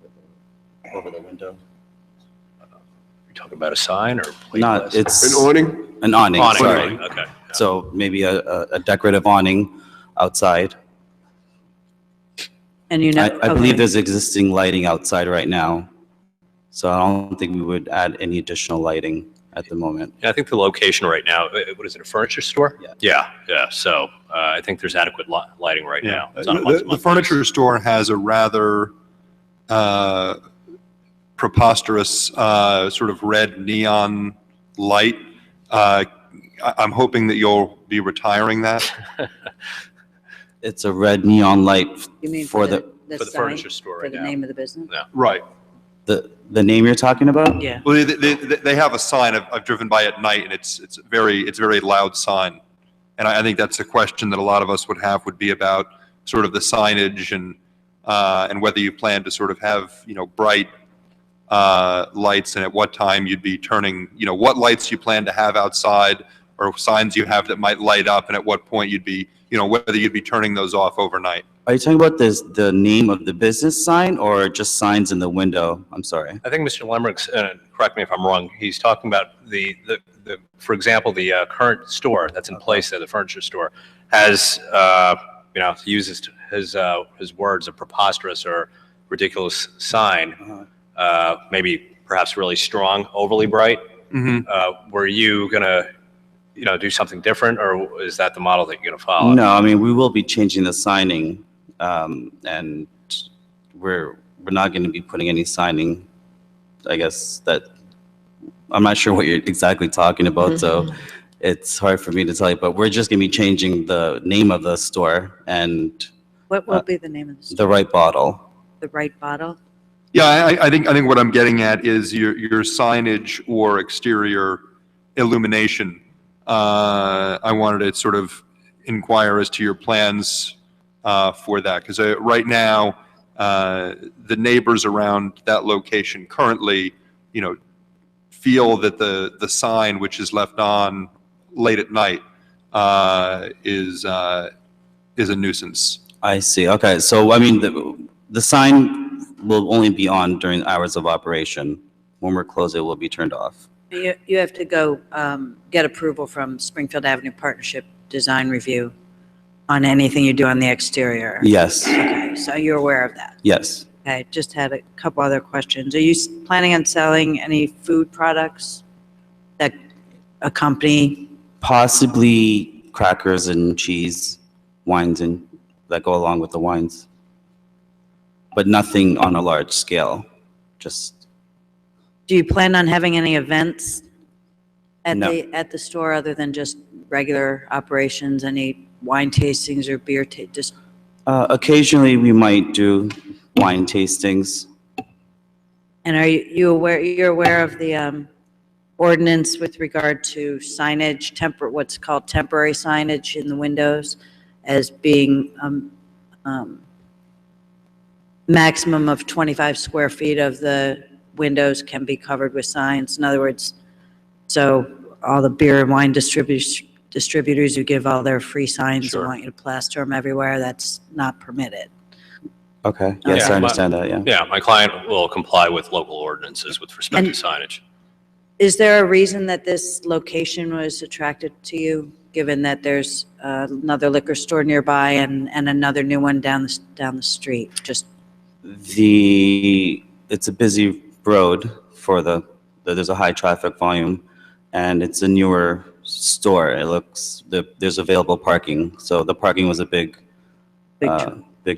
Over the window. You're talking about a sign or? plate Not, glass? it's. An awning? An awning, Awning, sorry. awning, okay. So maybe a decorative awning outside. And you know. I believe okay. there's existing lighting outside right now. So I don't think we would add any additional lighting at the moment. Yeah, I think the location right now, what is it, a furniture store? Yeah. Yeah. So I think there's adequate lighting right now. It's on a The month-to-month furniture store has a rather preposterous sort of red neon light. I'm hoping that you'll be retiring that. It's a red neon light You mean for the, for the sign, furniture store for right the now. name of the business? Yeah. Right. the name you're talking about? Yeah. Well, they have a sign. I've driven by at night, and it's a very loud sign. And I think that's a question that a lot of us would be about sort of the signage and whether you plan to sort of have, bright lights, and at what time you'd be turning, what lights you plan to have outside, or signs you have that might light up, and at what point you'd be, whether you'd be turning those off overnight. Are you talking about the name of the business sign or just signs in the window? I'm sorry. I think Mr. Lemerick's, correct me if I'm wrong, he's talking about the for example, the current store that's in place there, the furniture store, has, to use his words, a preposterous or ridiculous sign, maybe perhaps really strong, overly bright. Mm-hmm. Were you going to, do something different, or is that the model that you're going to follow? No, I mean, we will be changing the signing, and we're not going to be putting any signing, I guess, that, I'm not sure what you're exactly talking about, so it's hard for me to tell you, but we're just going to be changing the name of the store and What will be the name of the store? the right bottle. The right bottle? Yeah, I think what I'm getting at is your signage or exterior illumination. I wanted to sort of inquire as to your plans for that, because right now the neighbors around that location currently, feel that the sign which is left on late at night is a nuisance. I see. Okay, so I mean, the sign will only be on during hours of operation. When we're closed, it will be turned off. You have to go get approval from Springfield Avenue Partnership Design Review on anything you do on the exterior. Yes, Okay, so you're aware of that. yes. Okay, just had a couple other questions. Are you planning on selling any food products that accompany? Possibly crackers and cheese, wines, and that go along with the wines. But nothing on a large scale, just, Do you plan on having any events at No. the store other than just regular operations? Any wine tastings or beer just? occasionally we might do wine tastings. And are you're aware of the ordinance with regard to signage, what's called temporary signage in the windows as being maximum of 25 square feet of the windows can be covered with signs? In other words, so all the beer and wine distributors who give all their free signs and Sure. want you to plaster them everywhere, that's not permitted. Okay, yes, Yeah, I understand that, yeah. Yeah, my client will comply with local ordinances with respect to And- signage. Is there a reason that this location was attracted to you, given that there's another liquor store nearby and another new one down the street? Just, It's a busy road for there's a high traffic volume, and it's a newer store. There's available parking, so the parking was a big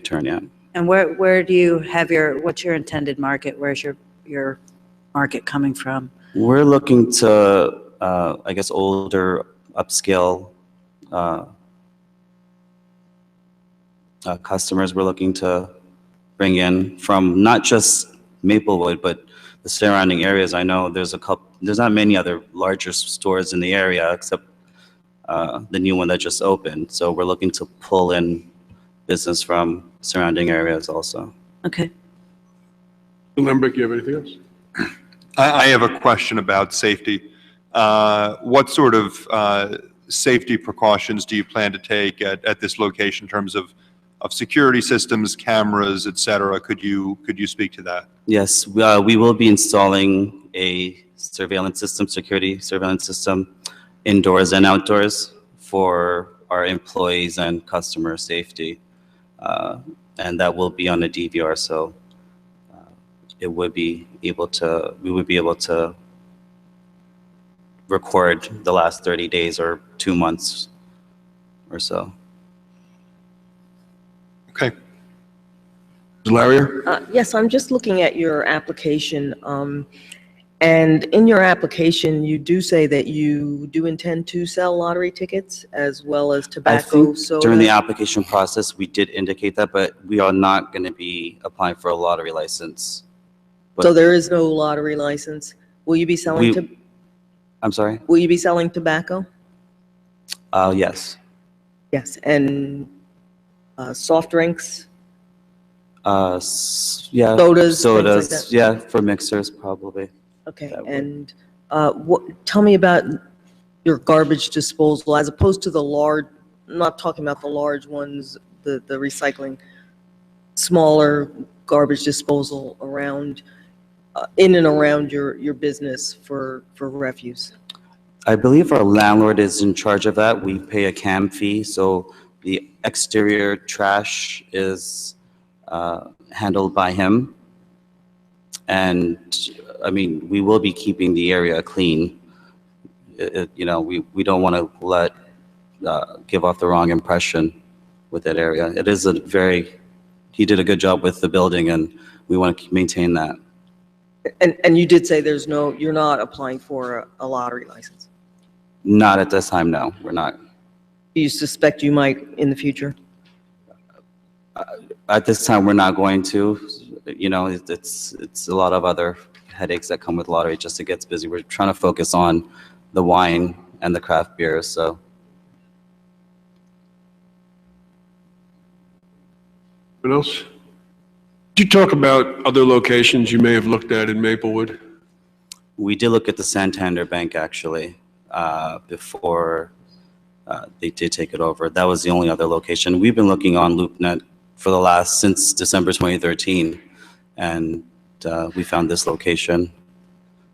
turn, yeah. And where do you have what's your intended market? Where's your market coming from? We're looking to, I guess, older, upscale customers we're looking to bring in from not just Maplewood, but the surrounding areas. I know there's not many other larger stores in the area except the new one that just opened. So we're looking to pull in business from surrounding areas also. Okay. Lambert, you have anything else? I have a question about safety. What sort of safety precautions do you plan to take at this location in terms of security systems, cameras, et cetera? Could you speak to that? Yes, we will be installing a security surveillance system, indoors and outdoors for our employees and customer safety. And that will be on a DVR, so we would be able to record the last 30 days or 2 months or so. Okay. Larry? Yes, I'm just looking at your application. And in your application, you do say that you do intend to sell lottery tickets as well as I tobacco, think soda. during the application process, we did indicate that, but we are not going to be applying for a lottery license. So there is no lottery license. Will you be selling I'm sorry? will you be selling tobacco? Yes. Yes, and soft drinks? Yeah. Sodas, things like that? Yeah, for mixers probably. Okay, and tell me about your garbage disposal as opposed to the large, I'm not talking about the large ones, the recycling, smaller garbage disposal around, in and around your business for refuse. I believe our landlord is in charge of that. We pay a CAM fee, so the exterior trash is handled by him. And I mean, we will be keeping the area clean. We don't want to give off the wrong impression with that area. It is he did a good job with the building, and we want to maintain that. And you did say you're not applying for a lottery license? Not at this time, no, we're not. Do you suspect you might in the future? At this time, we're not going to. It's a lot of other headaches that come with lottery. Just it gets busy. We're trying to focus on the wine and the craft beers. So. What else? Did you talk about other locations you may have looked at in Maplewood? We did look at the Santander Bank actually before they did take it over. That was the only other location. We've been looking on LoopNet since December 2013, and we found this location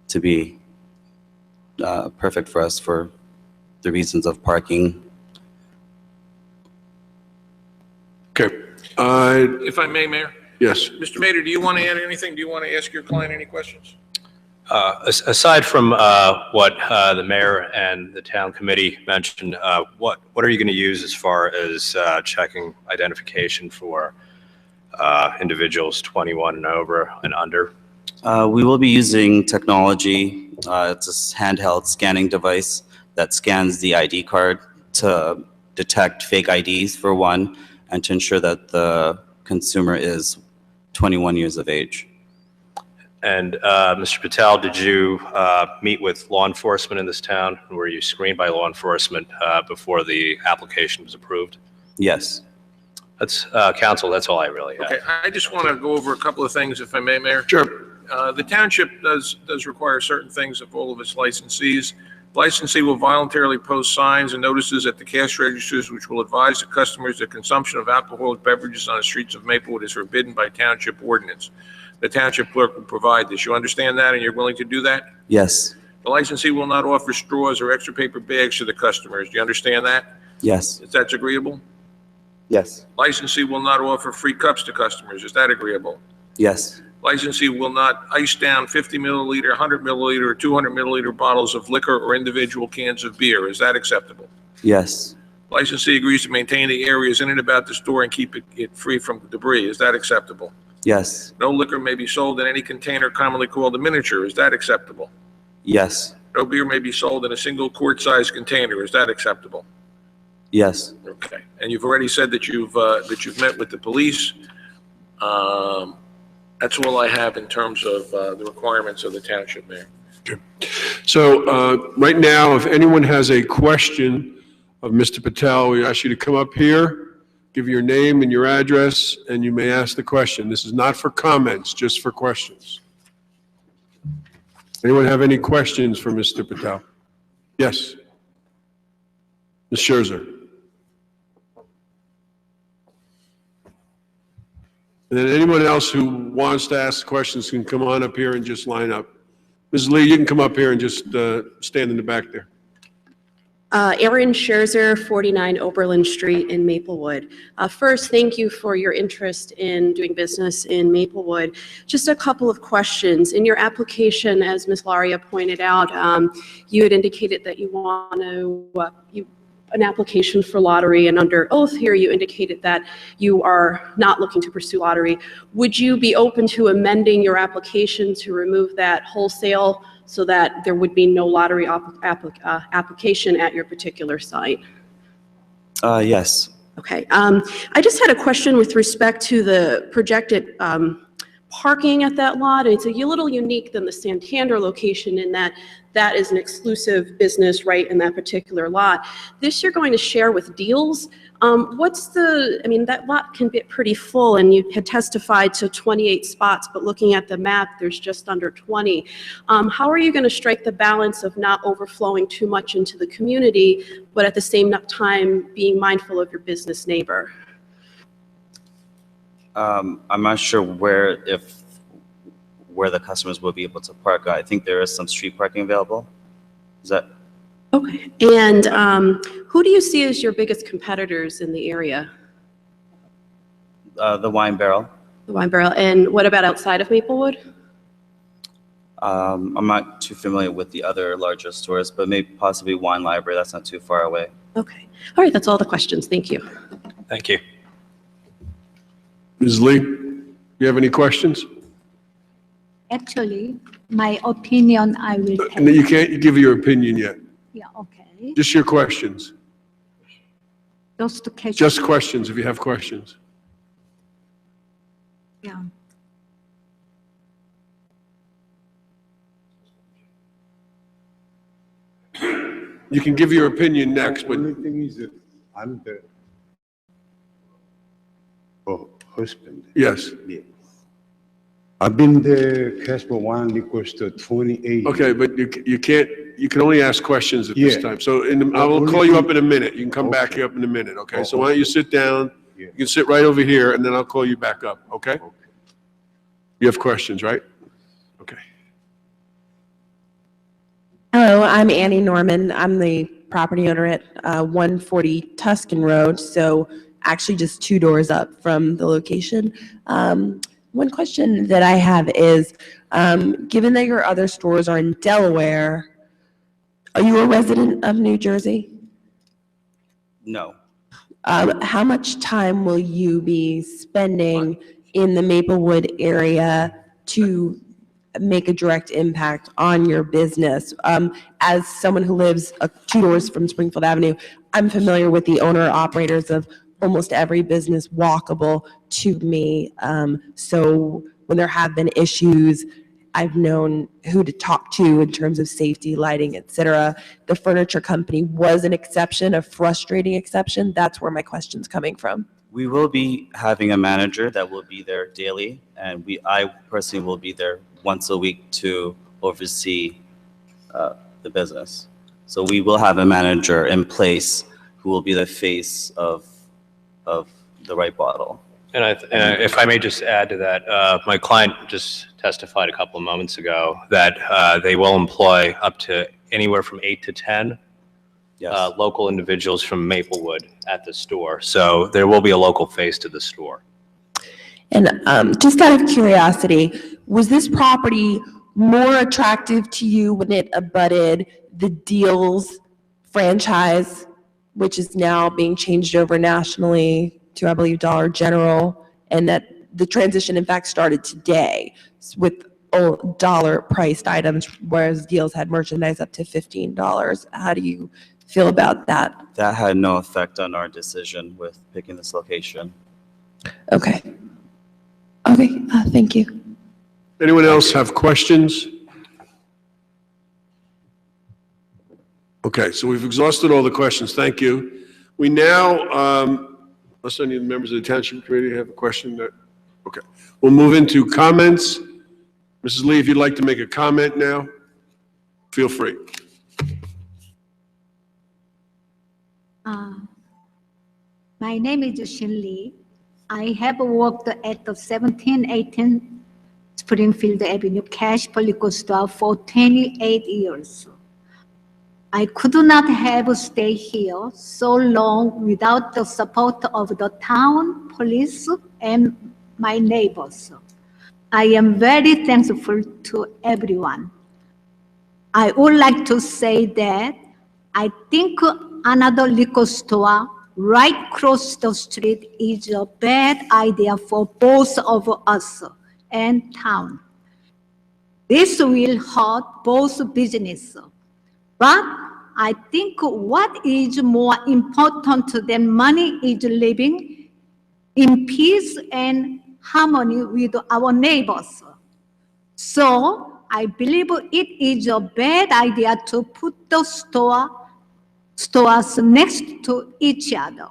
to be perfect for us for the reasons of parking. Okay. If I may, Mayor? Yes. Mr. Mayor, do you want to add anything? Do you want to ask your client any questions? Aside from what the mayor and the town committee mentioned, what are you going to use as far as checking identification for individuals 21 and over and under? We will be using technology. It's a handheld scanning device that scans the ID card to detect fake IDs for one, and to ensure that the consumer is 21 years of age. And Mr. Patel, did you meet with law enforcement in this town? Were you screened by law enforcement before the application was approved? Yes. That's counsel. That's all I really have. Okay, I just want to go over a couple of things, if I may, Mayor. Sure. The township does require certain things of all of its licensees. Licensee will voluntarily post signs and notices at the cash registers which will advise the customers that consumption of alcoholic beverages on the streets of Maplewood is forbidden by township ordinance. The township clerk will provide this. You understand that, and you're willing to do that? Yes. The licensee will not offer straws or extra paper bags to the customers. Do you understand that? Yes. Is that agreeable? Yes. Licensee will not offer free cups to customers. Is that agreeable? Yes. Licensee will not ice down 50 milliliter, 100 milliliter, or 200 milliliter bottles of liquor or individual cans of beer. Is that acceptable? Yes. Licensee agrees to maintain the areas in and about the store and keep it free from debris. Is that acceptable? Yes. No liquor may be sold in any container commonly called a miniature. Is that acceptable? Yes. No beer may be sold in a single quart-sized container. Is that acceptable? Yes. Okay. And you've already said that you've met with the police. That's all I have in terms of the requirements of the township, Mayor. So right now, if anyone has a question of Mr. Patel, we ask you to come up here, give your name and your address, and you may ask the question. This is not for comments, just for questions. Anyone have any questions for Mr. Patel? Yes. Ms. Scherzer. And then anyone else who wants to ask questions can come on up here and just line up. Ms. Lee, you can come up here and just stand in the back there. Erin Scherzer, 49 Oberlin Street in Maplewood. First, thank you for your interest in doing business in Maplewood. Just a couple of questions. In your application, as Ms. Laria pointed out, you had indicated that you want to, an application for lottery, and under oath here, you indicated that you are not looking to pursue lottery. Would you be open to amending your application to remove that wholesale so that there would be no lottery application at your particular site? Yes. Okay. I just had a question with respect to the projected parking at that lot. It's a little unique than the Santander location in that that is an exclusive business right in that particular lot. This you're going to share with Deals. That lot can get pretty full, and you had testified to 28 spots, but looking at the map, there's just under 20. How are you going to strike the balance of not overflowing too much into the community, but at the same time being mindful of your business neighbor? I'm not sure where the customers will be able to park. I think there is some street parking available. Is that? Okay. And who do you see as your biggest competitors in the area? The Wine Barrel. The Wine Barrel. And what about outside of Maplewood? I'm not too familiar with the other larger stores, but maybe possibly Wine Library. That's not too far away. Okay. All right. That's all the questions. Thank you. Thank you. Ms. Lee, do you have any questions? Actually, my opinion, I will take. And you can't give your opinion yet. Yeah, okay. Just your questions. Just questions if you have questions. Yeah. You can give your opinion next, but The only thing is that I'm the husband. yes. Yeah. I've been the Casper Wine Liquor Store 28. Okay, but you can't, you can only ask questions at this Yeah. time. So I will call you up in a minute. You can come back here up in a minute, okay? So why don't you sit down? You can sit right over here, and then I'll call you back up, okay? You have questions, right? Okay. Hello, I'm Annie Norman. I'm the property owner at 140 Tuscan Road, so actually just 2 doors up from the location. One question that I have is, given that your other stores are in Delaware, are you a resident of New Jersey? No. How much time will you be spending in the Maplewood area to make a direct impact on your business? As someone who lives 2 doors from Springfield Avenue, I'm familiar with the owner-operators of almost every business walkable to me. So when there have been issues, I've known who to talk to in terms of safety, lighting, et cetera. The furniture company was an exception, a frustrating exception. That's where my question's coming from. We will be having a manager that will be there daily, and I personally will be there once a week to oversee the business. So we will have a manager in place who will be the face of the right bottle. And if I may just add to that, my client just testified a couple of moments ago that they will employ up to anywhere from 8 to 10 local individuals from Maplewood at the store. So there will be a local face to the store. And just out of curiosity, was this property more attractive to you when it abutted the Deals franchise, which is now being changed over nationally to, I believe, Dollar General, and that the transition, in fact, started today with dollar priced items, whereas Deals had merchandise up to $15. How do you feel about that? That had no effect on our decision with picking this location. Okay. Okay, thank you. Anyone else have questions? Okay, so we've exhausted all the questions. Thank you. We now, unless any of the members of the Township Committee have a question, okay. We'll move into comments. Mrs. Lee, if you'd like to make a comment now, feel free. My name is Shin Lee. I have worked at the 1718 Springfield Avenue Cash Liquor Store for 28 years. I could not have stayed here so long without the support of the town, police, and my neighbors. I am very thankful to everyone. I would like to say that I think another liquor store right across the street is a bad idea for both of us and town. This will hurt both businesses. But I think what is more important than money is living in peace and harmony with our neighbors. So I believe it is a bad idea to put the stores next to each other.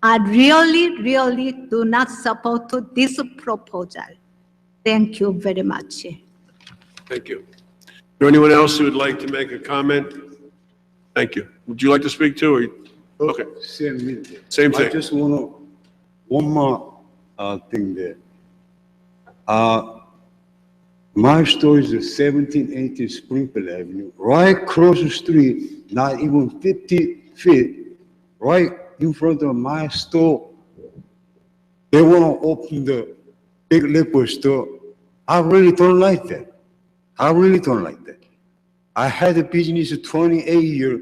I really do not support this proposal. Thank you very much. Thank you. Is there anyone else who would like to make a comment? Thank you. Would you like to speak too? Or, okay. Same thing. I just want to, one more thing there. My store is 1780 Springfield Avenue, right across the street, not even 50 feet, right in front of my store. They want to open the big liquor store. I really don't like that. I really don't like that. I had a business 28 years.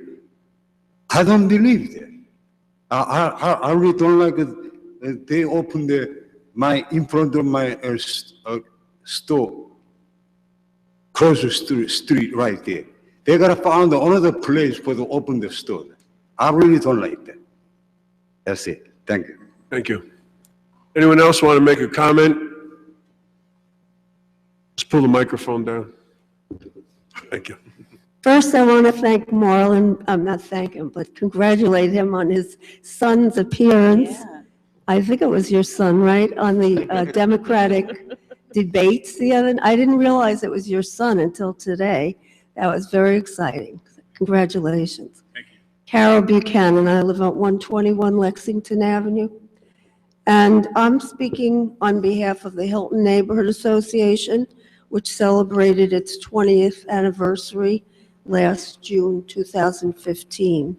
I don't believe that. I really don't like it. They opened in front of my store, across the street right there. They gotta find another place for to open the store. I really don't like that. That's it. Thank you. Thank you. Anyone else want to make a comment? Just pull the microphone down. Thank you. First, I want to thank Marlon, not thank him, but congratulate him on his son's appearance. Yeah. I think it was your son, right, on the Democratic debates the other, I didn't realize it was your son until today. That was very exciting. Congratulations. Thank you. Carol Buchanan, I live at 121 Lexington Avenue. And I'm speaking on behalf of the Hilton Neighborhood Association, which celebrated its 20th anniversary last June 2015.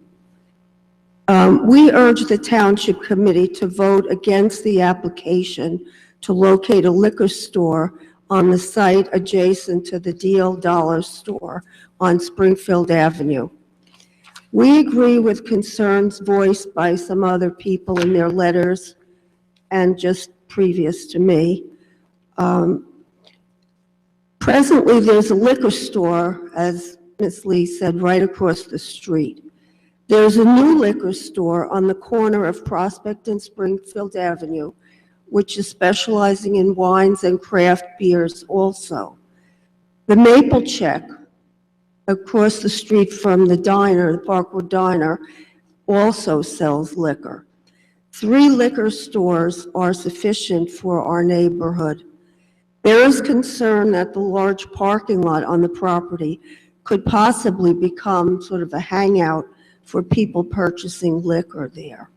We urge the Township Committee to vote against the application to locate a liquor store on the site adjacent to the Deal Dollar Store on Springfield Avenue. We agree with concerns voiced by some other people in their letters and just previous to me. Presently, there's a liquor store, as Ms. Lee said, right across the street. There's a new liquor store on the corner of Prospect and Springfield Avenue, which is specializing in wines and craft beers also. The Maple Check, across the street from the diner, the Parkwood Diner, also sells liquor. 3 liquor stores are sufficient for our neighborhood. There is concern that the large parking lot on the property could possibly become sort of a hangout for people purchasing liquor there.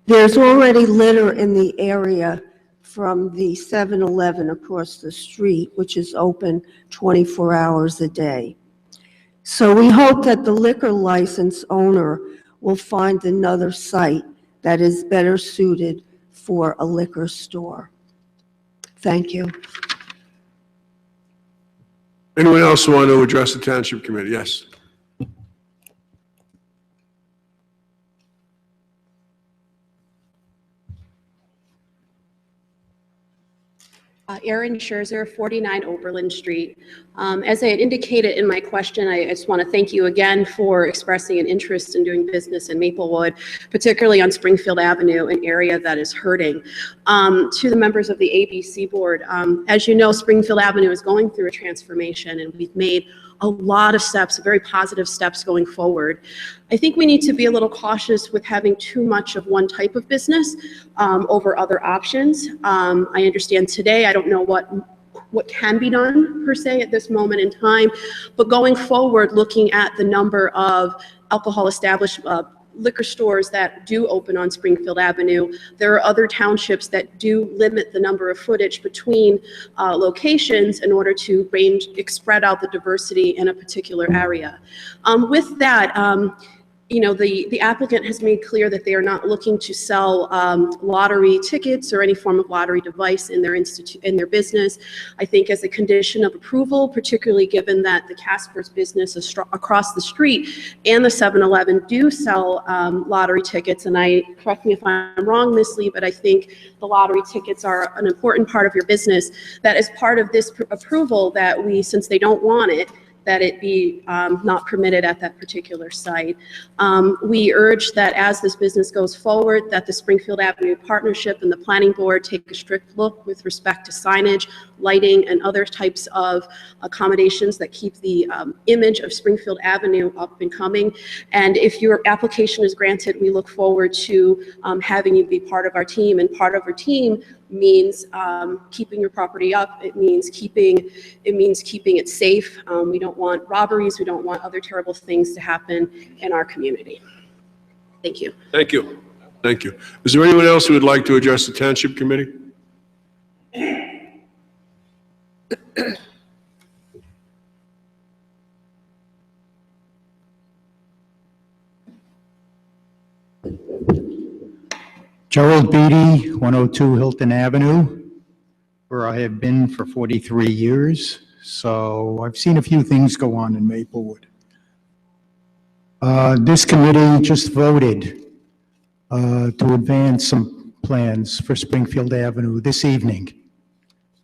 There's already litter in the area from the 7-Eleven across the street, which is open 24 hours a day. So we hope that the liquor license owner will find another site that is better suited for a liquor store. Thank you. Anyone else want to address the Township Committee? Yes. Erin Scherzer, 49 Oberlin Street. As I had indicated in my question, I just want to thank you again for expressing an interest in doing business in Maplewood, particularly on Springfield Avenue, an area that is hurting. To the members of the ABC Board, as you know, Springfield Avenue is going through a transformation, and we've made a lot of steps, very positive steps going forward. I think we need to be a little cautious with having too much of one type of business over other options. I understand today, I don't know what can be done per se at this moment in time, but going forward, looking at the number of alcohol liquor stores that do open on Springfield Avenue. There are other townships that do limit the number of footage between locations in order to spread out the diversity in a particular area. With that, you know, the applicant has made clear that they are not looking to sell lottery tickets or any form of lottery device in their business. I think as a condition of approval, particularly given that the Casper's business is across the street and the 7-Eleven do sell lottery tickets, and correct me if I'm wrong, Ms. Lee, but I think the lottery tickets are an important part of your business, that as part of this approval that we, since they don't want it, that it be not permitted at that particular site. We urge that as this business goes forward, that the Springfield Avenue Partnership and the Planning Board take a strict look with respect to signage, lighting, and other types of accommodations that keep the image of Springfield Avenue up and coming. And if your application is granted, we look forward to having you be part of our team, and part of our team means keeping your property up. It means keeping it safe. We don't want robberies. We don't want other terrible things to happen in our community. Thank you. Thank you. Thank you. Is there anyone else who would like to address the Township Committee? Gerald Beatty, 102 Hilton Avenue, where I have been for 43 years. So I've seen a few things go on in Maplewood. This committee just voted to advance some plans for Springfield Avenue this evening.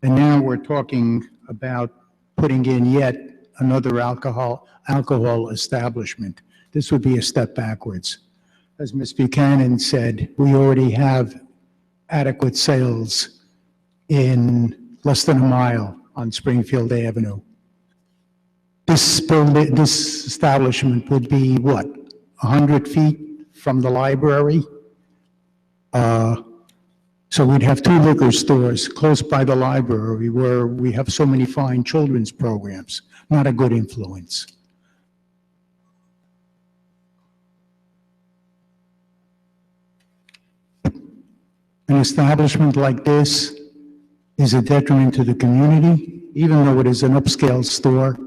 And now we're talking about putting in yet another alcohol establishment. This would be a step backwards. As Ms. Buchanan said, we already have adequate sales in less than a mile on Springfield Avenue. This establishment would be what, 100 feet from the library? So we'd have two liquor stores close by the library where we have so many fine children's programs. Not a good influence. An establishment like this is a detriment to the community, even though it is an upscale store.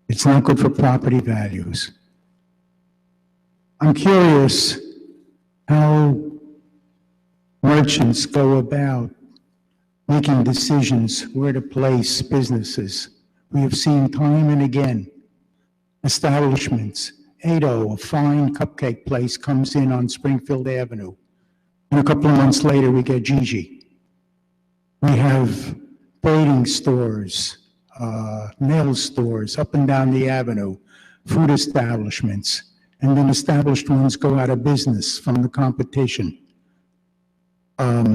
It's not good for property values. I'm curious how merchants go about making decisions where to place businesses. We have seen time and again establishments. Ado, a fine cupcake place, comes in on Springfield Avenue. And a couple of months later, we get Gigi. We have braiding stores, nail stores up and down the avenue, food establishments, and then established ones go out of business from the competition. I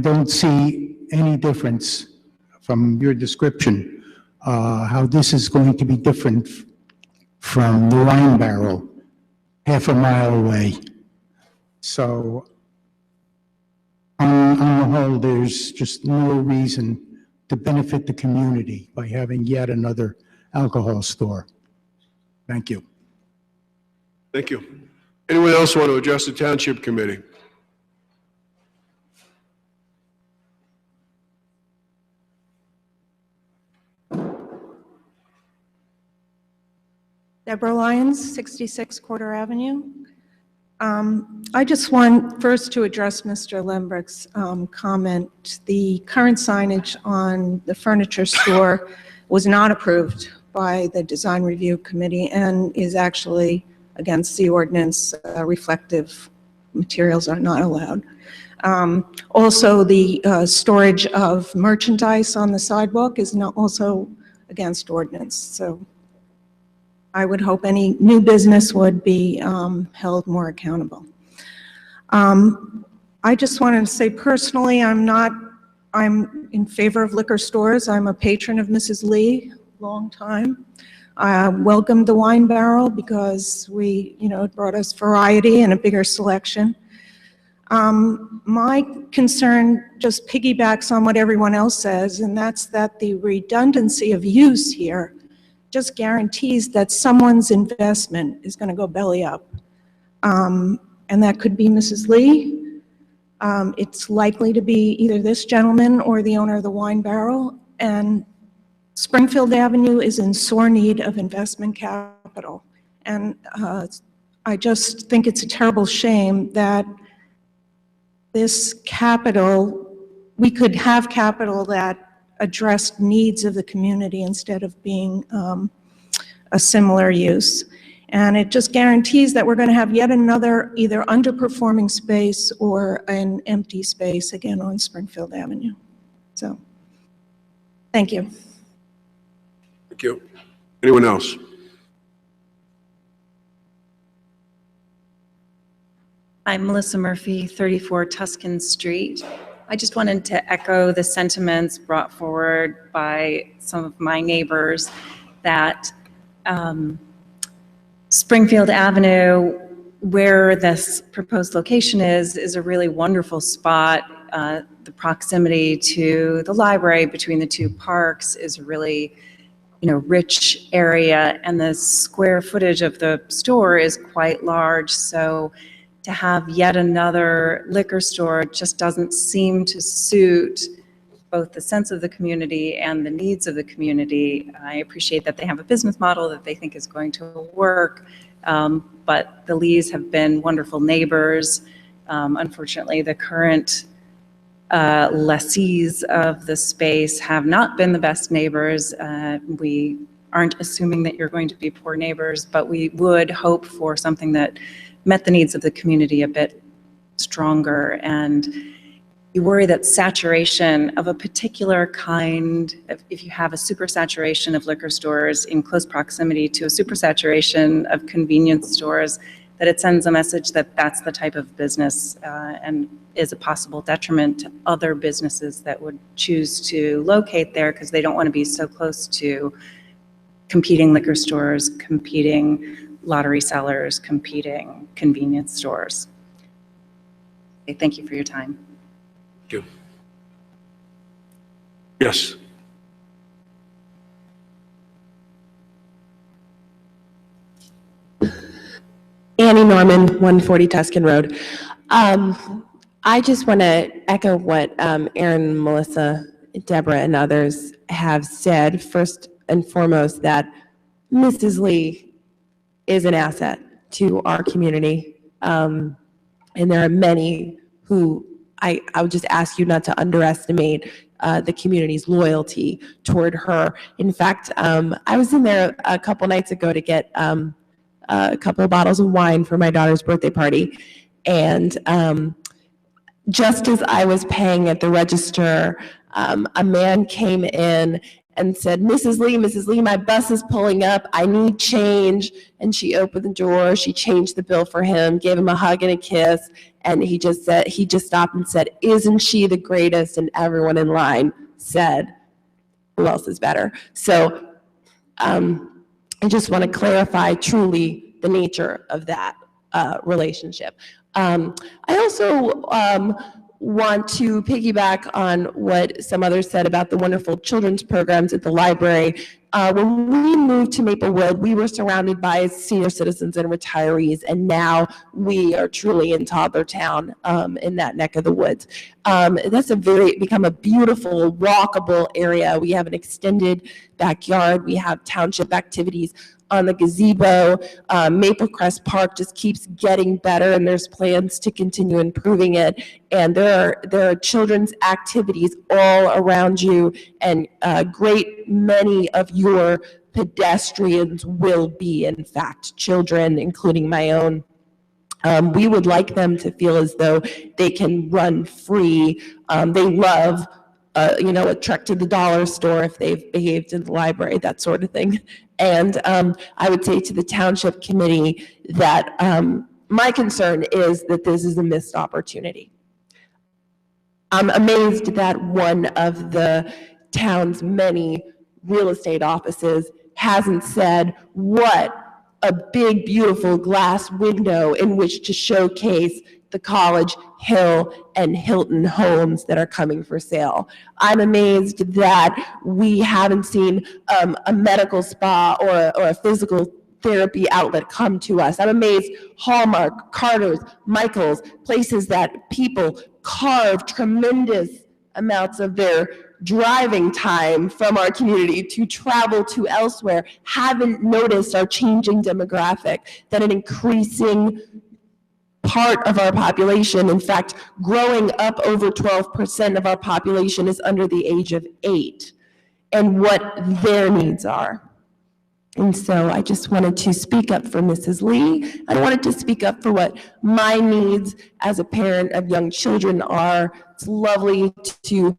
don't see any difference from your description, how this is going to be different from the Wine Barrel, half a mile away. So, on the whole, there's just no reason to benefit the community by having yet another alcohol store. Thank you. Thank you. Anyone else want to address the Township Committee? Deborah Lyons, 66 Quarter Avenue. I just want first to address Mr. Lembrecht's comment. The current signage on the furniture store was not approved by the Design Review Committee and is actually against the ordinance. Reflective materials are not allowed. Also, the storage of merchandise on the sidewalk is not also against ordinance. So I would hope any new business would be held more accountable. I just wanted to say personally, I'm in favor of liquor stores. I'm a patron of Mrs. Lee, long time. I welcomed the Wine Barrel because it brought us variety and a bigger selection. My concern just piggybacks on what everyone else says, and that's that the redundancy of use here just guarantees that someone's investment is going to go belly up. And that could be Mrs. Lee. It's likely to be either this gentleman or the owner of the Wine Barrel. And Springfield Avenue is in sore need of investment capital. And I just think it's a terrible shame that this capital, we could have capital that addressed needs of the community instead of being a similar use. And it just guarantees that we're going to have yet another either underperforming space or an empty space again on Springfield Avenue. So, thank you. Thank you. Anyone else? I'm Melissa Murphy, 34 Tuscan Street. I just wanted to echo the sentiments brought forward by some of my neighbors that Springfield Avenue, where this proposed location is a really wonderful spot. The proximity to the library between the two parks is a really rich area, and the square footage of the store is quite large. So to have yet another liquor store just doesn't seem to suit both the sense of the community and the needs of the community. I appreciate that they have a business model that they think is going to work, but the Lees have been wonderful neighbors. Unfortunately, the current lessees of the space have not been the best neighbors. We aren't assuming that you're going to be poor neighbors, but we would hope for something that met the needs of the community a bit stronger. And you worry that saturation of a particular kind, if you have a supersaturation of liquor stores in close proximity to a supersaturation of convenience stores, that it sends a message that that's the type of business and is a possible detriment to other businesses that would choose to locate there because they don't want to be so close to competing liquor stores, competing lottery sellers, competing convenience stores. Okay, thank you for your time. Thank you. Yes. Annie Norman, 140 Tuscan Road. I just want to echo what Aaron, Melissa, Deborah, and others have said. First and foremost, that Mrs. Lee is an asset to our community. And there are many who I would just ask you not to underestimate the community's loyalty toward her. In fact, I was in there a couple nights ago to get a couple of bottles of wine for my daughter's birthday party. And just as I was paying at the register, a man came in and said, Mrs. Lee, my bus is pulling up. I need change. And she opened the door. She changed the bill for him, gave him a hug and a kiss. And he just stopped and said, isn't she the greatest? And everyone in line said, who else is better? So I just want to clarify truly the nature of that relationship. I also want to piggyback on what some others said about the wonderful children's programs at the library. When we moved to Maplewood, we were surrounded by senior citizens and retirees, and now we are truly in toddler town in that neck of the woods. That's become a beautiful, walkable area. We have an extended backyard. We have township activities. on the gazebo. Maple Crest Park just keeps getting better, and there's plans to continue improving it. And there are children's activities all around you, and a great many of your pedestrians will be, in fact, children, including my own. We would like them to feel as though they can run free. They love, a trek to the dollar store if they've behaved in the library, that sort of thing. And I would say to the Township Committee that my concern is that this is a missed opportunity. I'm amazed that one of the town's many real estate offices hasn't said what a big, beautiful glass window in which to showcase the College Hill and Hilton homes that are coming for sale. I'm amazed that we haven't seen a medical spa or a physical therapy outlet come to us. I'm amazed Hallmark, Carter's, Michael's, places that people carve tremendous amounts of their driving time from our community to travel to elsewhere, haven't noticed our changing demographic, that an increasing part of our population, in fact, growing up over 12% of our population is under the age of 8, and what their needs are. And so I just wanted to speak up for Mrs. Lee. I wanted to speak up for what my needs as a parent of young children are. It's lovely to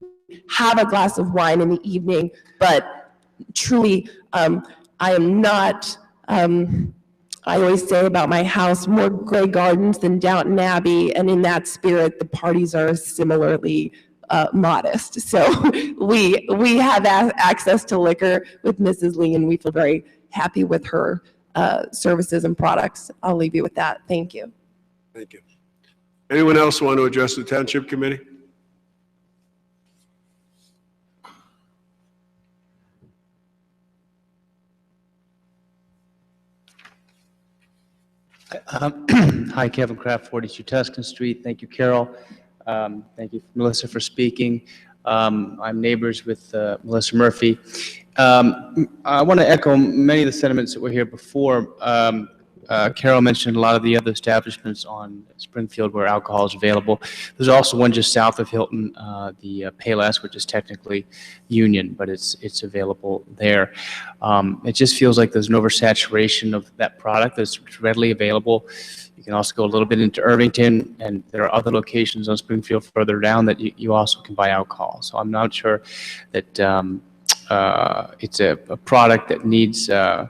have a glass of wine in the evening, but truly, I am not, I always say about my house, more Grey Gardens than Downton Abbey, and in that spirit, the parties are similarly modest. So we have access to liquor with Mrs. Lee, and we feel very happy with her services and products. I'll leave you with that. Thank you. Thank you. Anyone else want to address the Township Committee? Hi, Kevin Kraft, 42 Tuscan Street. Thank you, Carol. Thank you, Melissa, for speaking. I'm neighbors with Melissa Murphy. I want to echo many of the sentiments that were here before. Carol mentioned a lot of the other establishments on Springfield where alcohol is available. There's also one just south of Hilton, the Payless, which is technically Union, but it's available there. It just feels like there's an oversaturation of that product that's readily available. You can also go a little bit into Irvington, and there are other locations on Springfield further down that you also can buy alcohol. So I'm not sure that it's a product that needs to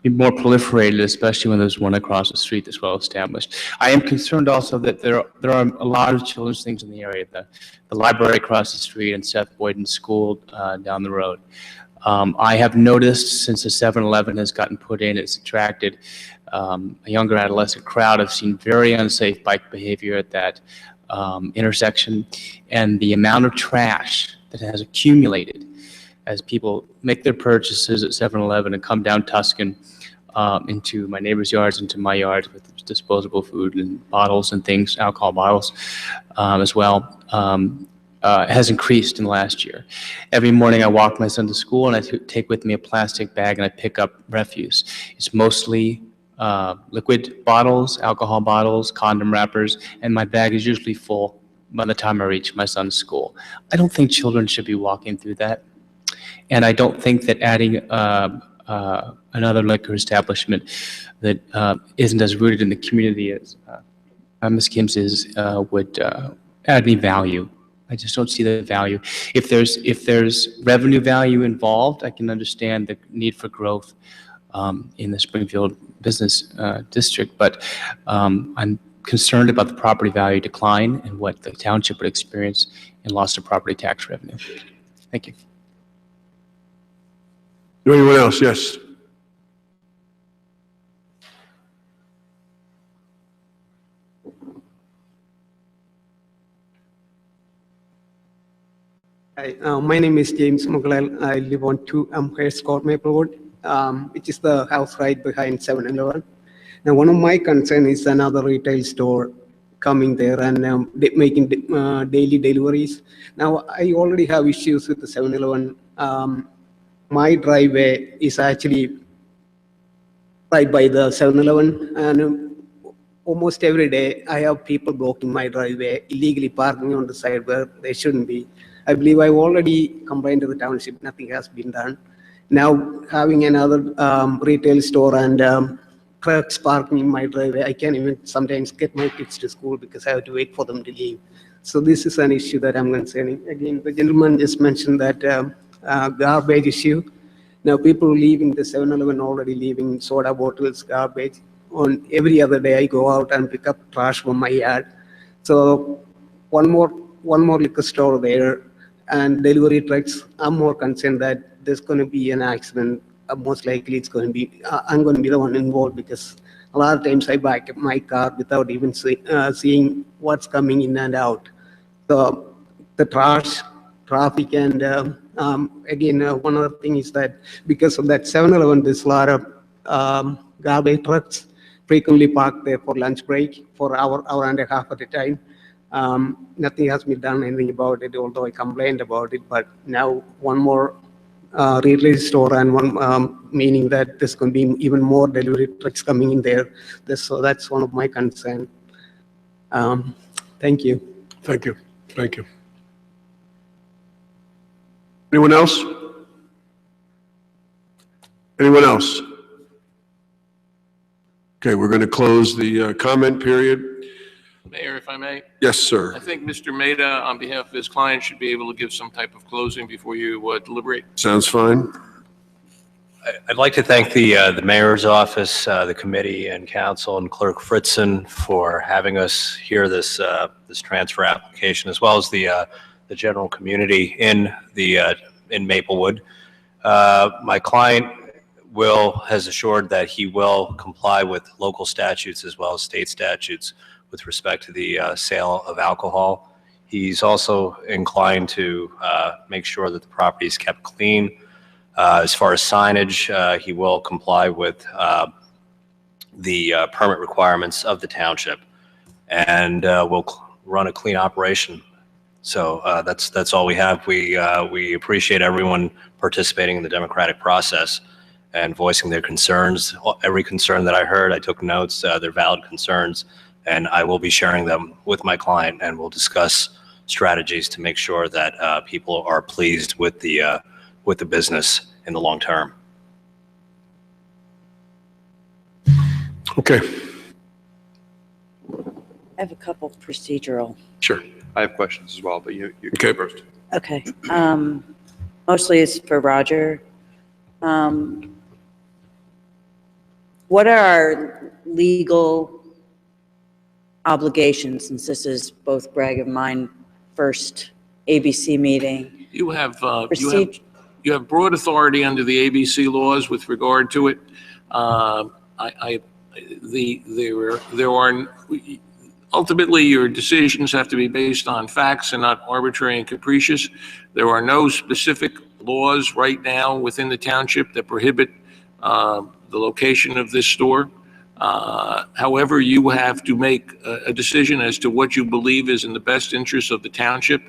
be more proliferated, especially when there's one across the street that's well established. I am concerned also that there are a lot of children's things in the area. The library across the street and Seth Boyden School down the road. I have noticed since the 7-Eleven has gotten put in, it's attracted a younger adolescent crowd. I've seen very unsafe bike behavior at that intersection, and the amount of trash that has accumulated as people make their purchases at 7-Eleven and come down Tuscan into my neighbor's yards, into my yards with disposable food and bottles and things, alcohol bottles as well, has increased in the last year. Every morning I walk my son to school and I take with me a plastic bag and I pick up refuse. It's mostly liquid bottles, alcohol bottles, condom wrappers, and my bag is usually full by the time I reach my son's school. I don't think children should be walking through that. And I don't think that adding another liquor establishment that isn't as rooted in the community as Ms. Kim's is would add any value. I just don't see the value. If there's revenue value involved, I can understand the need for growth in the Springfield business district, but I'm concerned about the property value decline and what the township would experience in loss of property tax revenue. Thank you. Anyone else? Yes. Hi, my name is James Mughal. I live on 2 Amherst Court, Maplewood, which is the house right behind 7-Eleven. Now, one of my concerns is another retail store coming there and making daily deliveries. Now, I already have issues with the 7-Eleven. My driveway is actually right by the 7-Eleven, and almost every day I have people blocking my driveway, illegally parking on the side where they shouldn't be. I believe I've already complained to the township, nothing has been done. Now having another retail store and trucks parking in my driveway, I can't even sometimes get my kids to school because I have to wait for them to leave. So this is an issue that I'm concerning. Again, the gentleman just mentioned that garbage issue. Now people leaving the 7-Eleven already leaving soda bottles, garbage. On every other day I go out and pick up trash from my yard. So one more liquor store there and delivery trucks. I'm more concerned that there's going to be an accident. Most likely it's going to be, I'm going to be the one involved because a lot of times I back up my car without even seeing what's coming in and out. So the traffic and again, one other thing is that because of that 7-Eleven, there's a lot of garbage trucks frequently parked there for lunch break for hour and a half at a time. Nothing has been done anything about it, although I complained about it. But now one more retail store and one meaning that there's going to be even more delivery trucks coming in there. So that's one of my concerns. Thank you. Thank you. Thank you. Anyone else? Anyone else? Okay, we're going to close the comment period. Mayor, if I may? Yes, sir. I think Mr. Maida, on behalf of his client, should be able to give some type of closing before you deliberate. Sounds fine. I'd like to thank the mayor's office, the committee and council and Clerk Fritzen for having us hear this transfer application, as well as the general community in Maplewood. My client has assured that he will comply with local statutes as well as state statutes with respect to the sale of alcohol. He's also inclined to make sure that the property is kept clean. As far as signage, he will comply with the permit requirements of the township, and will run a clean operation. So that's all we have. We appreciate everyone participating in the democratic process and voicing their concerns. Every concern that I heard, I took notes. They're valid concerns, and I will be sharing them with my client, and we'll discuss strategies to make sure that people are pleased with the business in the long term. Okay. I have a couple procedural. Sure. I have questions as well, but you okay. go first. Okay. Mostly it's for Roger. What are our legal obligations, since this is both Greg and mine first ABC meeting? You have broad authority under the ABC laws with regard to it. Ultimately, your decisions have to be based on facts and not arbitrary and capricious. There are no specific laws right now within the township that prohibit the location of this store. However, you have to make a decision as to what you believe is in the best interest of the township,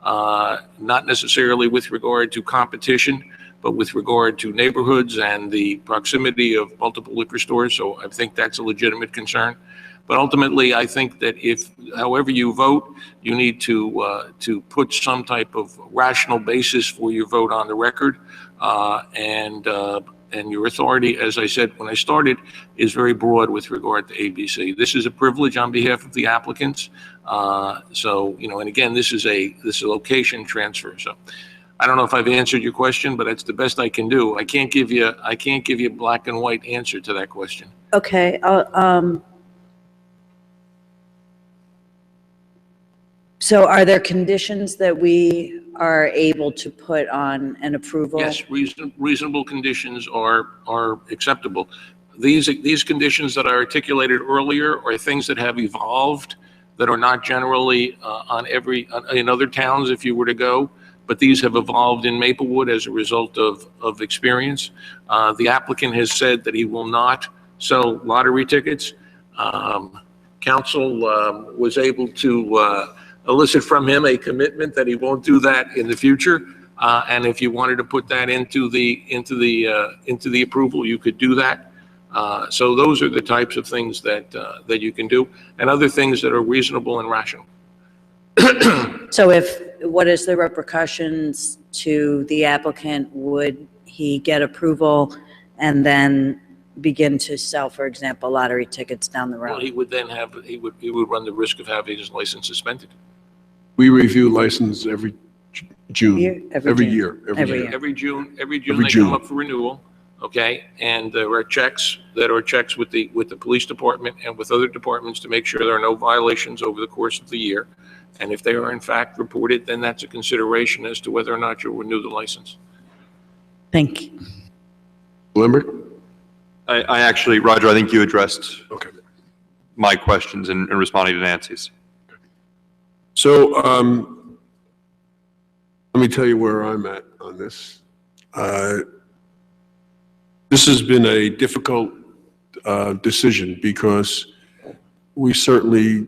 not necessarily with regard to competition, but with regard to neighborhoods and the proximity of multiple liquor stores. So I think that's a legitimate concern. But ultimately, I think that however you vote, you need to put some type of rational basis for your vote on the record, and your authority, as I said when I started, is very broad with regard to ABC. This is a privilege on behalf of the applicants. So, and again, this is a location transfer. So I don't know if I've answered your question, but that's the best I can do. I can't give you a black and white answer to that question. Okay. So are there conditions that we are able to put on an approval? Yes, reasonable conditions are acceptable. These conditions that I articulated earlier are things that have evolved that are not generally in other towns if you were to go, but these have evolved in Maplewood as a result of experience. The applicant has said that he will not sell lottery tickets. Council was able to elicit from him a commitment that he won't do that in the future. And if you wanted to put that into the approval, you could do that. So those are the types of things that, that you can do, and other things that are reasonable and rational. So what is the repercussions to the applicant? Would he get approval and then begin to sell, for example, lottery tickets down the Well, road? he would then have, he would run the risk of having his license suspended. We review license every June. Every June. Year. Every June Every they June. come up for renewal, okay? And there are checks with the police department and with other departments to make sure there are no violations over the course of the year. And if they are in fact reported, then that's a consideration as to whether or not you'll renew the license. Thank you. Lambert? I actually, Roger, I think you addressed my questions in responding to Nancy's. So let me tell you where I'm at on this. This has been a difficult decision because we certainly,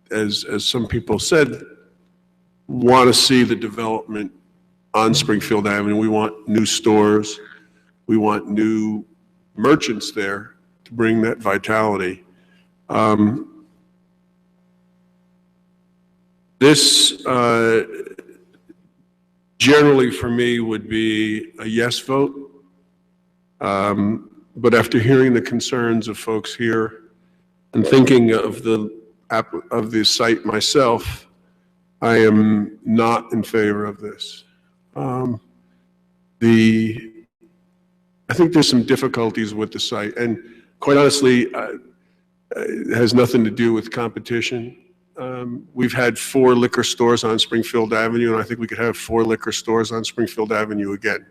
as some people said, want to see the development on Springfield Avenue. We want new stores. We want new merchants there to bring that vitality. This generally for me would be a yes vote. But after hearing the concerns of folks here and thinking of the site myself, I am not in favor of this. I think there's some difficulties with the site, and quite honestly, it has nothing to do with competition. We've had 4 liquor stores on Springfield Avenue, and I think we could have 4 liquor stores on Springfield Avenue again.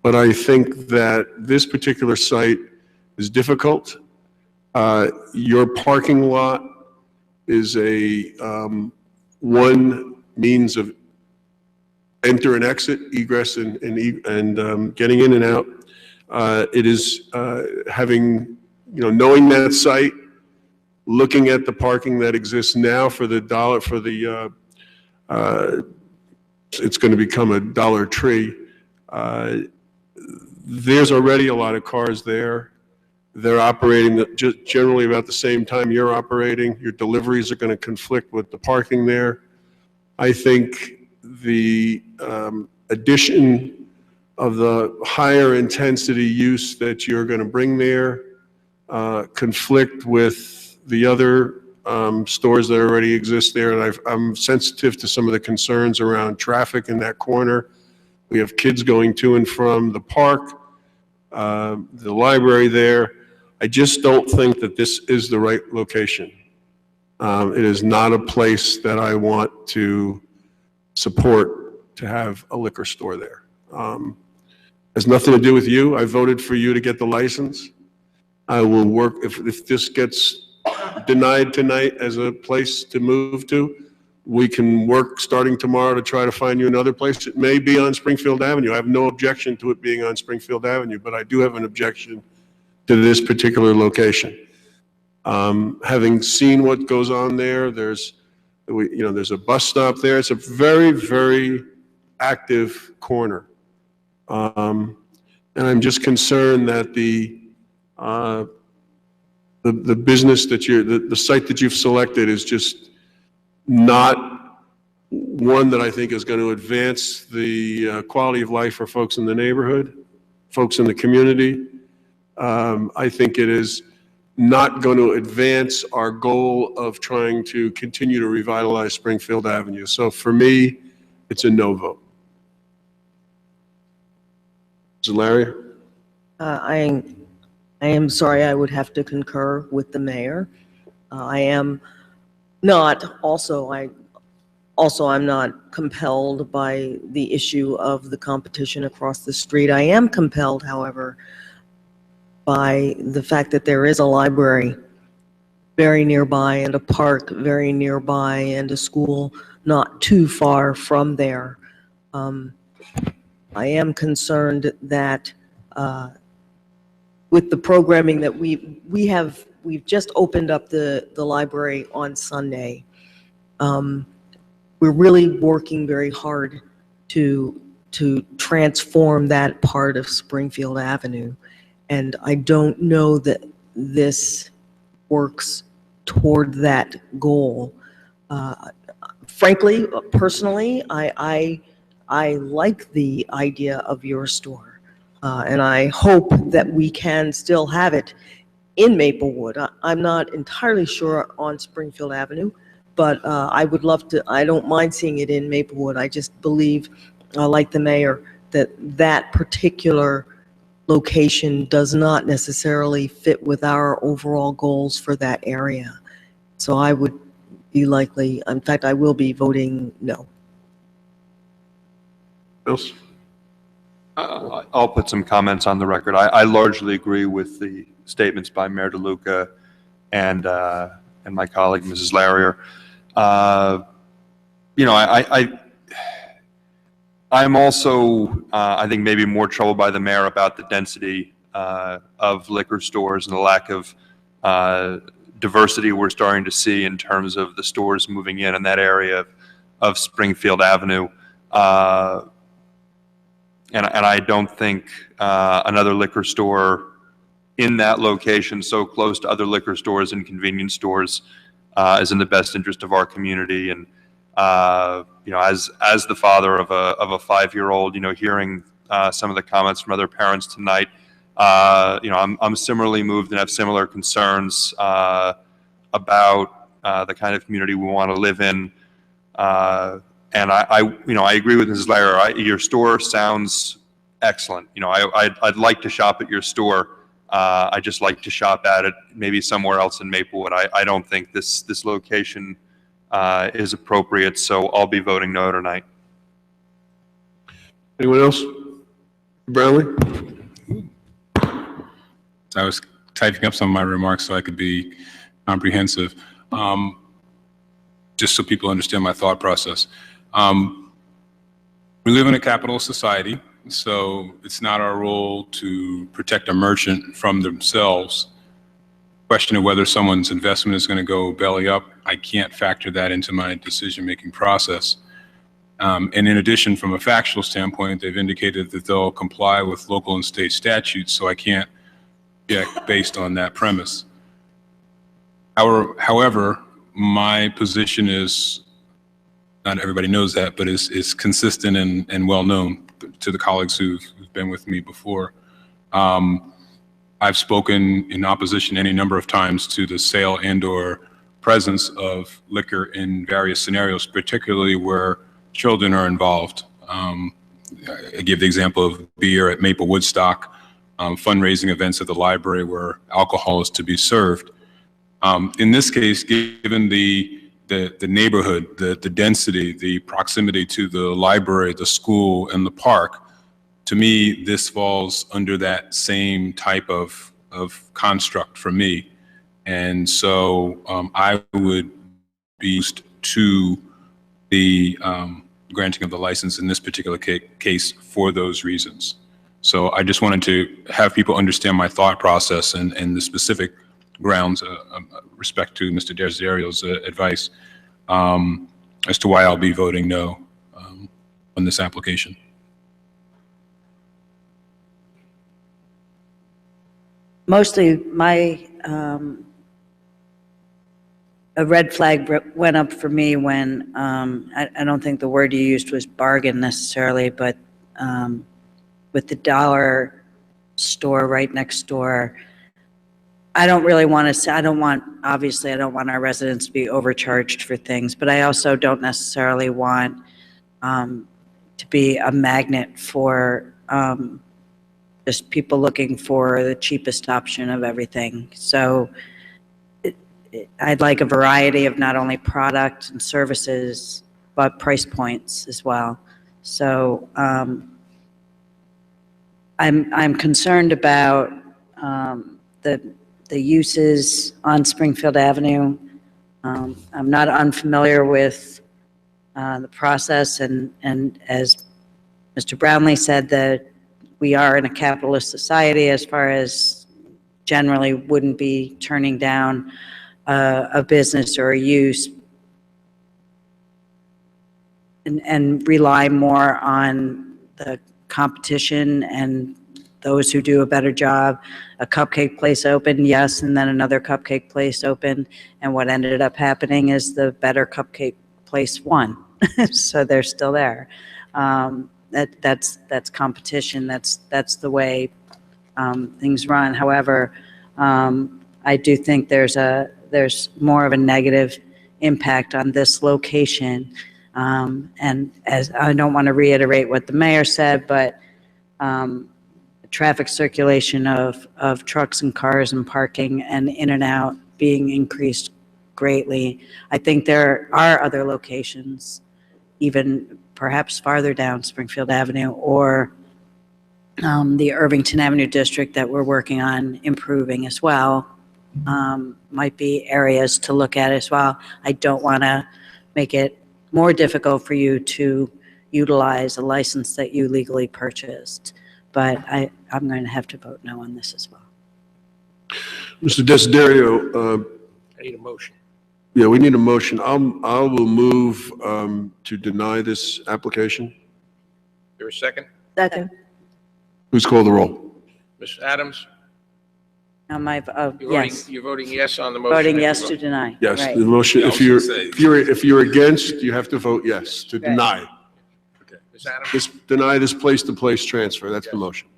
But I think that this particular site is difficult. Your parking lot is a one means of enter and exit, egress and getting in and out. It is having, knowing that site, looking at the parking that exists now for the dollar, it's going to become a Dollar Tree. There's already a lot of cars there. They're operating just generally about the same time you're operating. Your deliveries are going to conflict with the parking there. I think the addition of the higher intensity use that you're going to bring there conflict with the other stores that already exist there. And I'm sensitive to some of the concerns around traffic in that corner. We have kids going to and from the park, the library there. I just don't think that this is the right location. It is not a place that I want to support to have a liquor store there. Has nothing to do with you. I voted for you to get the license. I will work, if this gets denied tonight as a place to move to, we can work starting tomorrow to try to find you another place. It may be on Springfield Avenue. I have no objection to it being on Springfield Avenue, but I do have an objection to this particular location. Having seen what goes on there, there's a bus stop there. It's a very, very active corner. And I'm just concerned that the business that the site that you've selected is just not one that I think is going to advance the quality of life for folks in the neighborhood, folks in the community. I think it is not going to advance our goal of trying to continue to revitalize Springfield Avenue. So for me, it's a no vote. Is it Larry? I am sorry, I would have to concur with the mayor. I am not, I'm not compelled by the issue of the competition across the street. I am compelled, however, by the fact that there is a library very nearby and a park very nearby and a school not too far from there. I am concerned that with the programming that we've just opened up the library on Sunday. We're really working very hard to transform that part of Springfield Avenue. And I don't know that this works toward that goal. Frankly, personally, I like the idea of your store. And I hope that we can still have it in Maplewood. I'm not entirely sure on Springfield Avenue, but I would love to, I don't mind seeing it in Maplewood. I just believe, like the mayor, that that particular location does not necessarily fit with our overall goals for that area. So I would be likely, in fact, I will be voting no. Else? I'll put some comments on the record. I largely agree with the statements by Mayor DeLuca and my colleague, Mrs. Larrier. I'm also, I think, maybe more troubled by the mayor about the density of liquor stores and the lack of diversity we're starting to see in terms of the stores moving in that area of Springfield Avenue. And I don't think another liquor store in that location, so close to other liquor stores and convenience stores, is in the best interest of our community. And as the father of a 5-year-old, hearing some of the comments from other parents tonight, I'm similarly moved and have similar concerns about the kind of community we want to live in. And I agree with Mrs. Larrier. Your store sounds excellent. I'd like to shop at your store. I just like to shop at it maybe somewhere else in Maplewood. I don't think this location is appropriate, so I'll be voting no tonight. Anyone else? Brownlee? I was typing up some of my remarks so I could be comprehensive, just so people understand my thought process. We live in a capitalist society, so it's not our role to protect a merchant from themselves. Question of whether someone's investment is going to go belly up, I can't factor that into my decision-making process. And in addition, from a factual standpoint, they've indicated that they'll comply with local and state statutes, so I can't object based on that premise. However, my position is, not everybody knows that, but is consistent and well-known to the colleagues who've been with me before. I've spoken in opposition any number of times to the sale and/or presence of liquor in various scenarios, particularly where children are involved. I give the example of beer at Maple Woodstock, fundraising events at the library where alcohol is to be served. In this case, given the neighborhood, the density, the proximity to the library, the school, and the park, to me, this falls under that same type of construct for me. And so I would be used to the granting of the license in this particular case for those reasons. So I just wanted to have people understand my thought process and the specific grounds, respect to Mr. Desiderial's advice, as to why I'll be voting no on this application. Mostly a red flag went up for me when, I don't think the word you used was bargain necessarily, but with the dollar store right next door, I don't really want to say, obviously I don't want our residents to be overcharged for things, but I also don't necessarily want to be a magnet for just people looking for the cheapest option of everything. So I'd like a variety of not only product and services, but price points as well. So I'm concerned about the uses on Springfield Avenue. I'm not unfamiliar with the process, and as Mr. Brownlee said, that we are in a capitalist society as far as generally wouldn't be turning down a business or a use and rely more on the competition and those who do a better job. A cupcake place opened, yes, and then another cupcake place opened. And what ended up happening is the better cupcake place won. So they're still there. That's competition. That's the way things run. However, I do think there's more of a negative impact on this location. And as I don't want to reiterate what the mayor said, but traffic circulation of trucks and cars and parking and in and out being increased greatly. I think there are other locations, even perhaps farther down Springfield Avenue or the Irvington Avenue district that we're working on improving as well. Might be areas to look at as well. I don't want to make it more difficult for you to utilize a license that you legally purchased, but I'm going to have to vote no on this as well. Mr. Desiderio, I need a motion. yeah, we need a motion. I will move to deny this application. There a second? Second. Please call the roll. Ms. Adams? Yes. You're voting yes on the motion. Voting if yes you to vote- deny. Yes, Right. the motion, Yeah, I if was you're, gonna say. if you're against, you have to vote yes to Right. deny. Okay. Ms. Adams? This, deny this place-to-place transfer. That's the motion.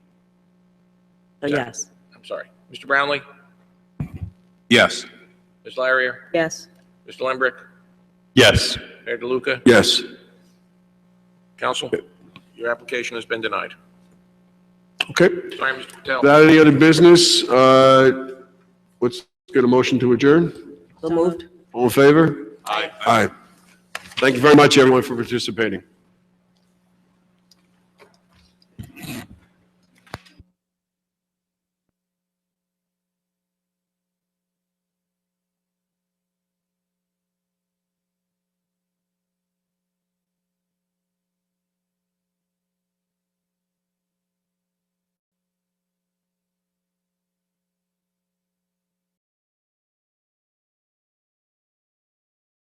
So yes. I'm sorry. Mr. Brownlee? Yes. Ms. Larier? Yes. Mr. Lembrick? Yes. Mayor DeLuca? Yes. Council, your application has been denied. Okay. Sorry, Mr. Patel. Without any other business, let's get a motion to adjourn. So moved. All in favor? Aye. Aye. Thank you very much, everyone, for participating.